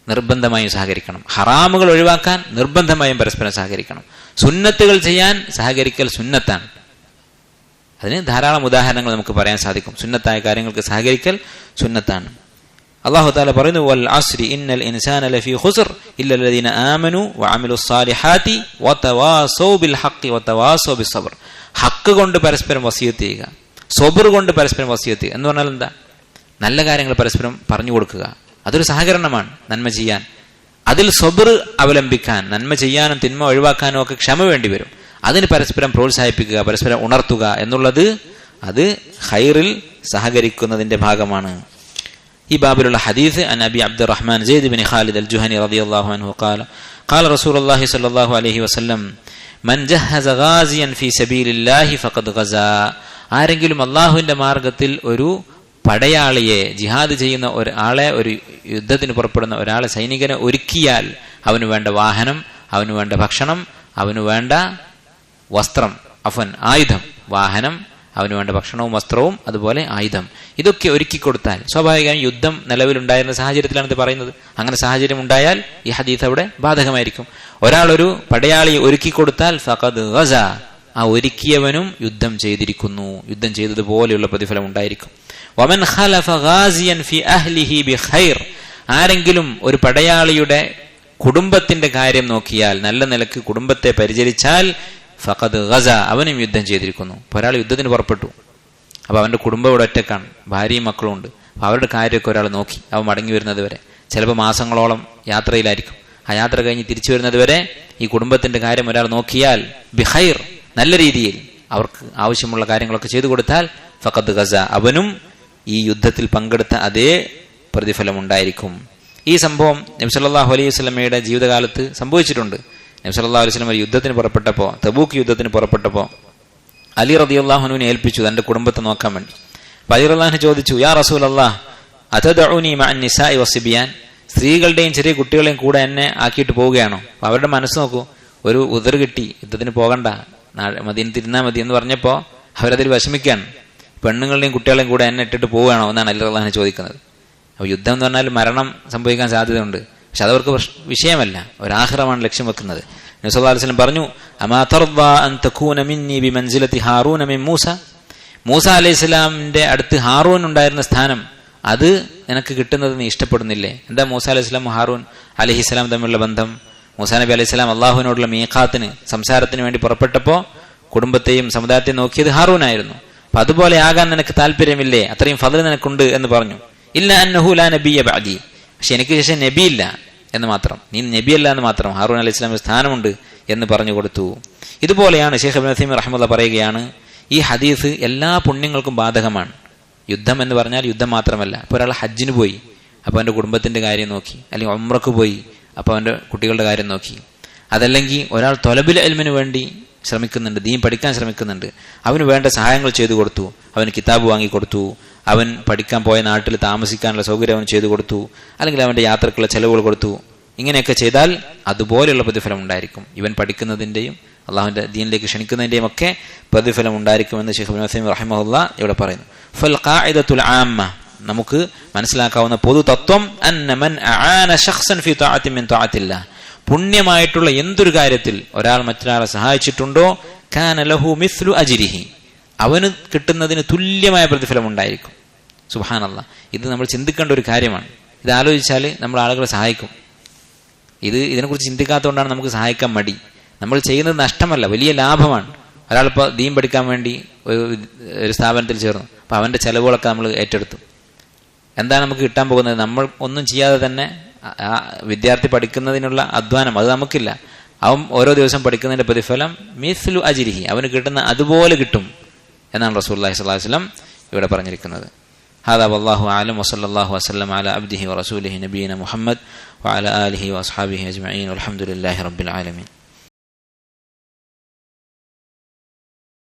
നിർബന്ധമായും സഹകരിക്കണം. ഹറാമുകൾ ഒഴിവാക്കാൻ നിർബന്ധമായും പരസ്പരം സഹകരിക്കണം. സുന്നത്തുകൾ ചെയ്യാൻ സഹകരിക്കൽ സുന്നത്താണ്. അതിന് ധാരാളം ഉദാഹരണങ്ങൾ നമുക്ക് പറയാൻ സാധിക്കും. സുന്നത്തായ കാര്യങ്ങൾക്ക് സഹകരിക്കൽ സുന്നത്താണ്. അല്ലാഹു തആല പറയുന്നു, വൽ അസ്രി ഇന്നൽ ഇൻസാന ലഫീ ഖുസ്ർ ഇല്ലല്ലദീന ആമനു വഅമിലുസ് സാലിഹാത്തി വതവാസൗ ബിൽ ഹഖ് വതവാസൗ ബിസ്സബ്ർ. ഹക്ക് കൊണ്ട് പരസ്പരം വസിയത്ത് ചെയ്യുക, സബർ കൊണ്ട് പരസ്പരം വസിയത്ത് ചെയ്യുക എന്ന് പറഞ്ഞാൽ എന്താ? നല്ല കാര്യങ്ങൾ പരസ്പരം പറഞ്ഞു കൊടുക്കുക. അതൊരു സഹകരണമാണ് നന്മ ചെയ്യാൻ. അതിൽ സബർ അവലംബിക്കാൻ, നന്മ ചെയ്യാനും തിന്മ ഒഴിവാക്കാനും ഒക്കെ ക്ഷമ വേണ്ടി വരും. അതിന് പരസ്പരം പ്രോത്സാഹിപ്പിക്കുക, പരസ്പരം ഉണർത്തുക എന്നുള്ളത് അത് ഖൈറിൽ സഹകരിക്കുന്നതിന്റെ ഭാഗമാണ്. ഈ ബാബിലുള്ള ഹദീസ് അൻ അബി അബ്ദുറഹ്മാൻ സയ്യിദ് ഇബ്നു ഖാലിദ് അൽ ജുഹനി റളിയല്ലാഹു അൻഹു ഖാല റസൂലുള്ളാഹി സ്വല്ലല്ലാഹു അലൈഹി വസല്ലം മൻ ജഹസ ഗാസിയൻ ഫീ സബീലില്ലാഹി ഫഖദ് ഗസാ. ആരെങ്കിലും അല്ലാഹുവിന്റെ മാർഗത്തിൽ ഒരു പടയാളിയെ, ജിഹാദ് ചെയ്യുന്ന ഒരാളെ, ഒരു യുദ്ധത്തിന് പുറപ്പെടുന്ന ഒരാളെ, സൈനികനെ ഒരുക്കിയാൽ അവന് വേണ്ട വാഹനം, അവന് വേണ്ട ഭക്ഷണം, അവന് വേണ്ട വസ്ത്രം, ആയുധം, വാഹനം, അവന് വേണ്ട ഭക്ഷണവും വസ്ത്രവും അതുപോലെ ആയുധം, ഇതൊക്കെ ഒരുക്കി കൊടുത്താൽ, സ്വാഭാവികമായും യുദ്ധം നിലവിലുണ്ടായിരുന്ന സാഹചര്യത്തിലാണ് ഇത് പറയുന്നത്. അങ്ങനെ സാഹചര്യം ഉണ്ടായാൽ ഈ ഹദീസ് അവിടെ ബാധകമായിരിക്കും. ഒരാളൊരു പടയാളിയെ ഒരുക്കി കൊടുത്താൽ ഫഖദ് ഗസാ, ആ ഒരുക്കിയവനും യുദ്ധം ചെയ്തിരിക്കുന്നു, യുദ്ധം ചെയ്തതുപോലെയുള്ള പ്രതിഫലം ഉണ്ടായിരിക്കും. വമൻ ഖലഫ ഗാസിയൻ ഫി അഹ്ലിഹി ബിഖൈർ. ആരെങ്കിലും ഒരു പടയാളിയുടെ കുടുംബത്തിന്റെ കാര്യം നോക്കിയാൽ, നല്ല നിലക്ക് കുടുംബത്തെ പരിചരിച്ചാൽ ഫഖദ് ഗസാ, അവനും യുദ്ധം ചെയ്തിരിക്കുന്നു. ഒരാൾ യുദ്ധത്തിന് പുറപ്പെട്ടു, അപ്പൊ അവന്റെ കുടുംബം ഇവിടെ ഒറ്റക്കാണ്, ഭാര്യയും മക്കളും ഉണ്ട്. അപ്പൊ അവരുടെ കാര്യമൊക്കെ ഒരാൾ നോക്കി, അവൻ മടങ്ങി വരുന്നത് വരെ, ചിലപ്പോൾ മാസങ്ങളോളം യാത്രയിലായിരിക്കും. ആ യാത്ര കഴിഞ്ഞ് തിരിച്ചു വരുന്നത് വരെ ഈ കുടുംബത്തിന്റെ കാര്യം ഒരാൾ നോക്കിയാൽ ബിഖൈർ, നല്ല രീതിയിൽ അവർക്ക് ആവശ്യമുള്ള കാര്യങ്ങളൊക്കെ ചെയ്തു കൊടുത്താൽ ഫഖദ് ഗസാ, അവനും ഈ യുദ്ധത്തിൽ പങ്കെടുത്ത അതേ പ്രതിഫലം ഉണ്ടായിരിക്കും. ഈ സംഭവം നബി സല്ലല്ലാഹു അലൈഹി വസല്ലമയുടെ ജീവിതകാലത്ത് സംഭവിച്ചിട്ടുണ്ട്. നബി സല്ലല്ലാഹു അലൈഹി വസല്ലം യുദ്ധത്തിന് പുറപ്പെട്ടപ്പോൾ, തബൂക്ക് യുദ്ധത്തിന് പുറപ്പെട്ടപ്പോൾ അലി റളിയല്ലാഹു അൻഹുവിനെ ഏൽപ്പിച്ചു തന്റെ കുടുംബത്തെ നോക്കാൻ വേണ്ടി. അലി റളിയല്ലാഹു അൻഹു ചോദിച്ചു, യാ റസൂലല്ലാഹ് അതദഉനി മഅൻ നിസാഇ വസിബിയാൻ. സ്ത്രീകളുടെയും ചെറിയ കുട്ടികളെയും കൂടെ എന്നെ ആക്കിയിട്ട് പോവുകയാണോ? അപ്പൊ അവരുടെ മനസ്സ് നോക്കൂ, ഒരു ഉദർ കിട്ടി, യുദ്ധത്തിന് പോകണ്ട, മദീനത്തിൽ ഇരുന്നാൽ മതി എന്ന് പറഞ്ഞപ്പോ അവരതിൽ വിഷമിക്കുകയാണ്. പെണ്ണുങ്ങളുടെയും കുട്ടികളെയും കൂടെ എന്നെ ഇട്ടിട്ട് പോവുകയാണോ എന്നാണ് അലി റളിയല്ലാഹു അൻഹു ചോദിക്കുന്നത്. അപ്പൊ യുദ്ധം എന്ന് പറഞ്ഞാൽ മരണം സംഭവിക്കാൻ സാധ്യതയുണ്ട്, പക്ഷെ അതവർക്ക് വിഷയമല്ല, ഒരാഖിറമാണ് ലക്ഷ്യം വെക്കുന്നത്. നബി സല്ലല്ലാഹു അലൈഹി വസല്ലം പറഞ്ഞു, അമാ തർദാ അൻ തകൂന മിന്നി ബിമൻസിലതി ഹാറൂന മിൻ മൂസ. മൂസ അലൈഹിസ്സലാമിന്റെ അടുത്ത് ഹാറൂൻ ഉണ്ടായിരുന്ന സ്ഥാനം, അത് നിനക്ക് കിട്ടുന്നത് നീ ഇഷ്ടപ്പെടുന്നില്ലേ? എന്താ മൂസ അലൈഹിസ്സലാം ഹാറൂൻ അലൈഹിസ്സലാം തമ്മിലുള്ള ബന്ധം? മൂസാ നബി അലൈഹിസ്സലാം അള്ളാഹുവിനോടുള്ള മീഖാത്തിന്, സംസാരത്തിന് വേണ്ടി പുറപ്പെട്ടപ്പോൾ കുടുംബത്തെയും സമുദായത്തെയും നോക്കിയത് ഹാറൂനായിരുന്നു. അപ്പൊ അതുപോലെ ആകാൻ നിനക്ക് താല്പര്യമില്ലേ? അത്രയും ഫദ്ൽ നിനക്കുണ്ട് എന്ന് പറഞ്ഞു. ഇല്ല അന്നഹു ലാ നബിയ്യ ബഅദി, പക്ഷെ എനിക്ക് ശേഷം നബിയില്ല എന്ന് മാത്രം, നീ നബിയല്ല എന്ന് മാത്രം, ഹാറൂൻ അലൈഹി സ്വലാമിന് സ്ഥാനമുണ്ട് എന്ന് പറഞ്ഞു കൊടുത്തു. ഇതുപോലെയാണ് ഷെയ്ഖ് ഇബ്നു ഉസൈമീൻ റഹിമഹുല്ലാഹ് പറയുകയാണ്, ഈ ഹദീസ് എല്ലാ പുണ്യങ്ങൾക്കും ബാധകമാണ്. യുദ്ധം എന്ന് പറഞ്ഞാൽ യുദ്ധം മാത്രമല്ല. ഇപ്പോൾ ഒരാൾ ഹജ്ജിന് പോയി, അപ്പോൾ അവൻ്റെ കുടുംബത്തിന്റെ കാര്യം നോക്കി, അല്ലെങ്കിൽ ഉംറക്ക് പോയി, അപ്പോൾ അവൻ്റെ കുട്ടികളുടെ കാര്യം നോക്കി. അതല്ലെങ്കിൽ ഒരാൾ തൊലബുൽ ഇൽമിന് വേണ്ടി ശ്രമിക്കുന്നുണ്ട്, ദീൻ പഠിക്കാൻ ശ്രമിക്കുന്നുണ്ട്, അവന് വേണ്ട സഹായങ്ങൾ ചെയ്തു കൊടുത്തു, അവന് കിതാബ് വാങ്ങിക്കൊടുത്തു, അവൻ പഠിക്കാൻ പോയ നാട്ടിൽ താമസിക്കാനുള്ള സൗകര്യം അവൻ ചെയ്തു കൊടുത്തു, അല്ലെങ്കിൽ അവന്റെ യാത്രക്കുള്ള ചെലവുകൾ കൊടുത്തു. ഇങ്ങനെയൊക്കെ ചെയ്താൽ അതുപോലെയുള്ള പ്രതിഫലം ഉണ്ടായിരിക്കും. ഇവൻ പഠിക്കുന്നതിന്റെയും അള്ളാഹുവിന്റെ ദീനിലേക്ക് ക്ഷണിക്കുന്നതിന്റെയും ഒക്കെ പ്രതിഫലം ഉണ്ടായിരിക്കുമെന്ന് ഷെയ്ഖ് ഇബ്നു ഉസൈമീൻ റഹിമഹുല്ലാഹ് ഇവിടെ പറയുന്നു. ഫൽ ഖാഇദത്തുൽ ആമ്മ, നമുക്ക് മനസ്സിലാക്കാവുന്ന പൊതു തത്വം, അന്ന മൻ അആന ശഖ്സൻ ഫീ തഅത്തിൻ മിൻ തഅത്തില്ലാഹ്, പുണ്യമായിട്ടുള്ള എന്തൊരു കാര്യത്തിൽ ഒരാൾ മറ്റൊരാളെ സഹായിച്ചിട്ടുണ്ടോ, കാന ലഹു മിസ്ലു അജ്രിഹി, അവന് കിട്ടുന്നതിന് തുല്യമായ പ്രതിഫലം ഉണ്ടായിരിക്കും. സുബ്ഹാനല്ലാഹ്, ഇത് നമ്മൾ ചിന്തിക്കേണ്ട ഒരു കാര്യമാണ്. ഇത് ആലോചിച്ചാൽ നമ്മൾ ആളുകളെ സഹായിക്കും. ഇതിനെക്കുറിച്ച് ചിന്തിക്കാത്തതുകൊണ്ടാണ് നമുക്ക് സഹായിക്കാൻ മടി. നമ്മൾ ചെയ്യുന്നത് നഷ്ടമല്ല, വലിയ ലാഭമാണ്. ഒരാളിപ്പോൾ ദീൻ പഠിക്കാൻ വേണ്ടി ഒരു സ്ഥാപനത്തിൽ ചേർന്നു, അപ്പോൾ അവൻ്റെ ചെലവുകളൊക്കെ നമ്മൾ ഏറ്റെടുത്തു. എന്താണ് നമുക്ക് കിട്ടാൻ പോകുന്നത്? നമ്മൾ ഒന്നും ചെയ്യാതെ തന്നെ ആ വിദ്യാർത്ഥി പഠിക്കുന്നതിനുള്ള അധ്വാനം അത് നമുക്കില്ല. അവൻ ഓരോ ദിവസം പഠിക്കുന്നതിൻ്റെ പ്രതിഫലം മിസ്ലു അജ്രിഹി, അവന് കിട്ടുന്ന അതുപോലെ കിട്ടും എന്നാണ് റസൂലുള്ളാഹി സ്വല്ലല്ലാഹു അലൈഹി വസല്ലം ഇവിടെ പറഞ്ഞിരിക്കുന്നത്. هذا والله أعلم وصلى الله وسلم على عبده ورسوله نبينا محمد وعلى آله وأصحابه أجمعين والحمد لله رب العالمين.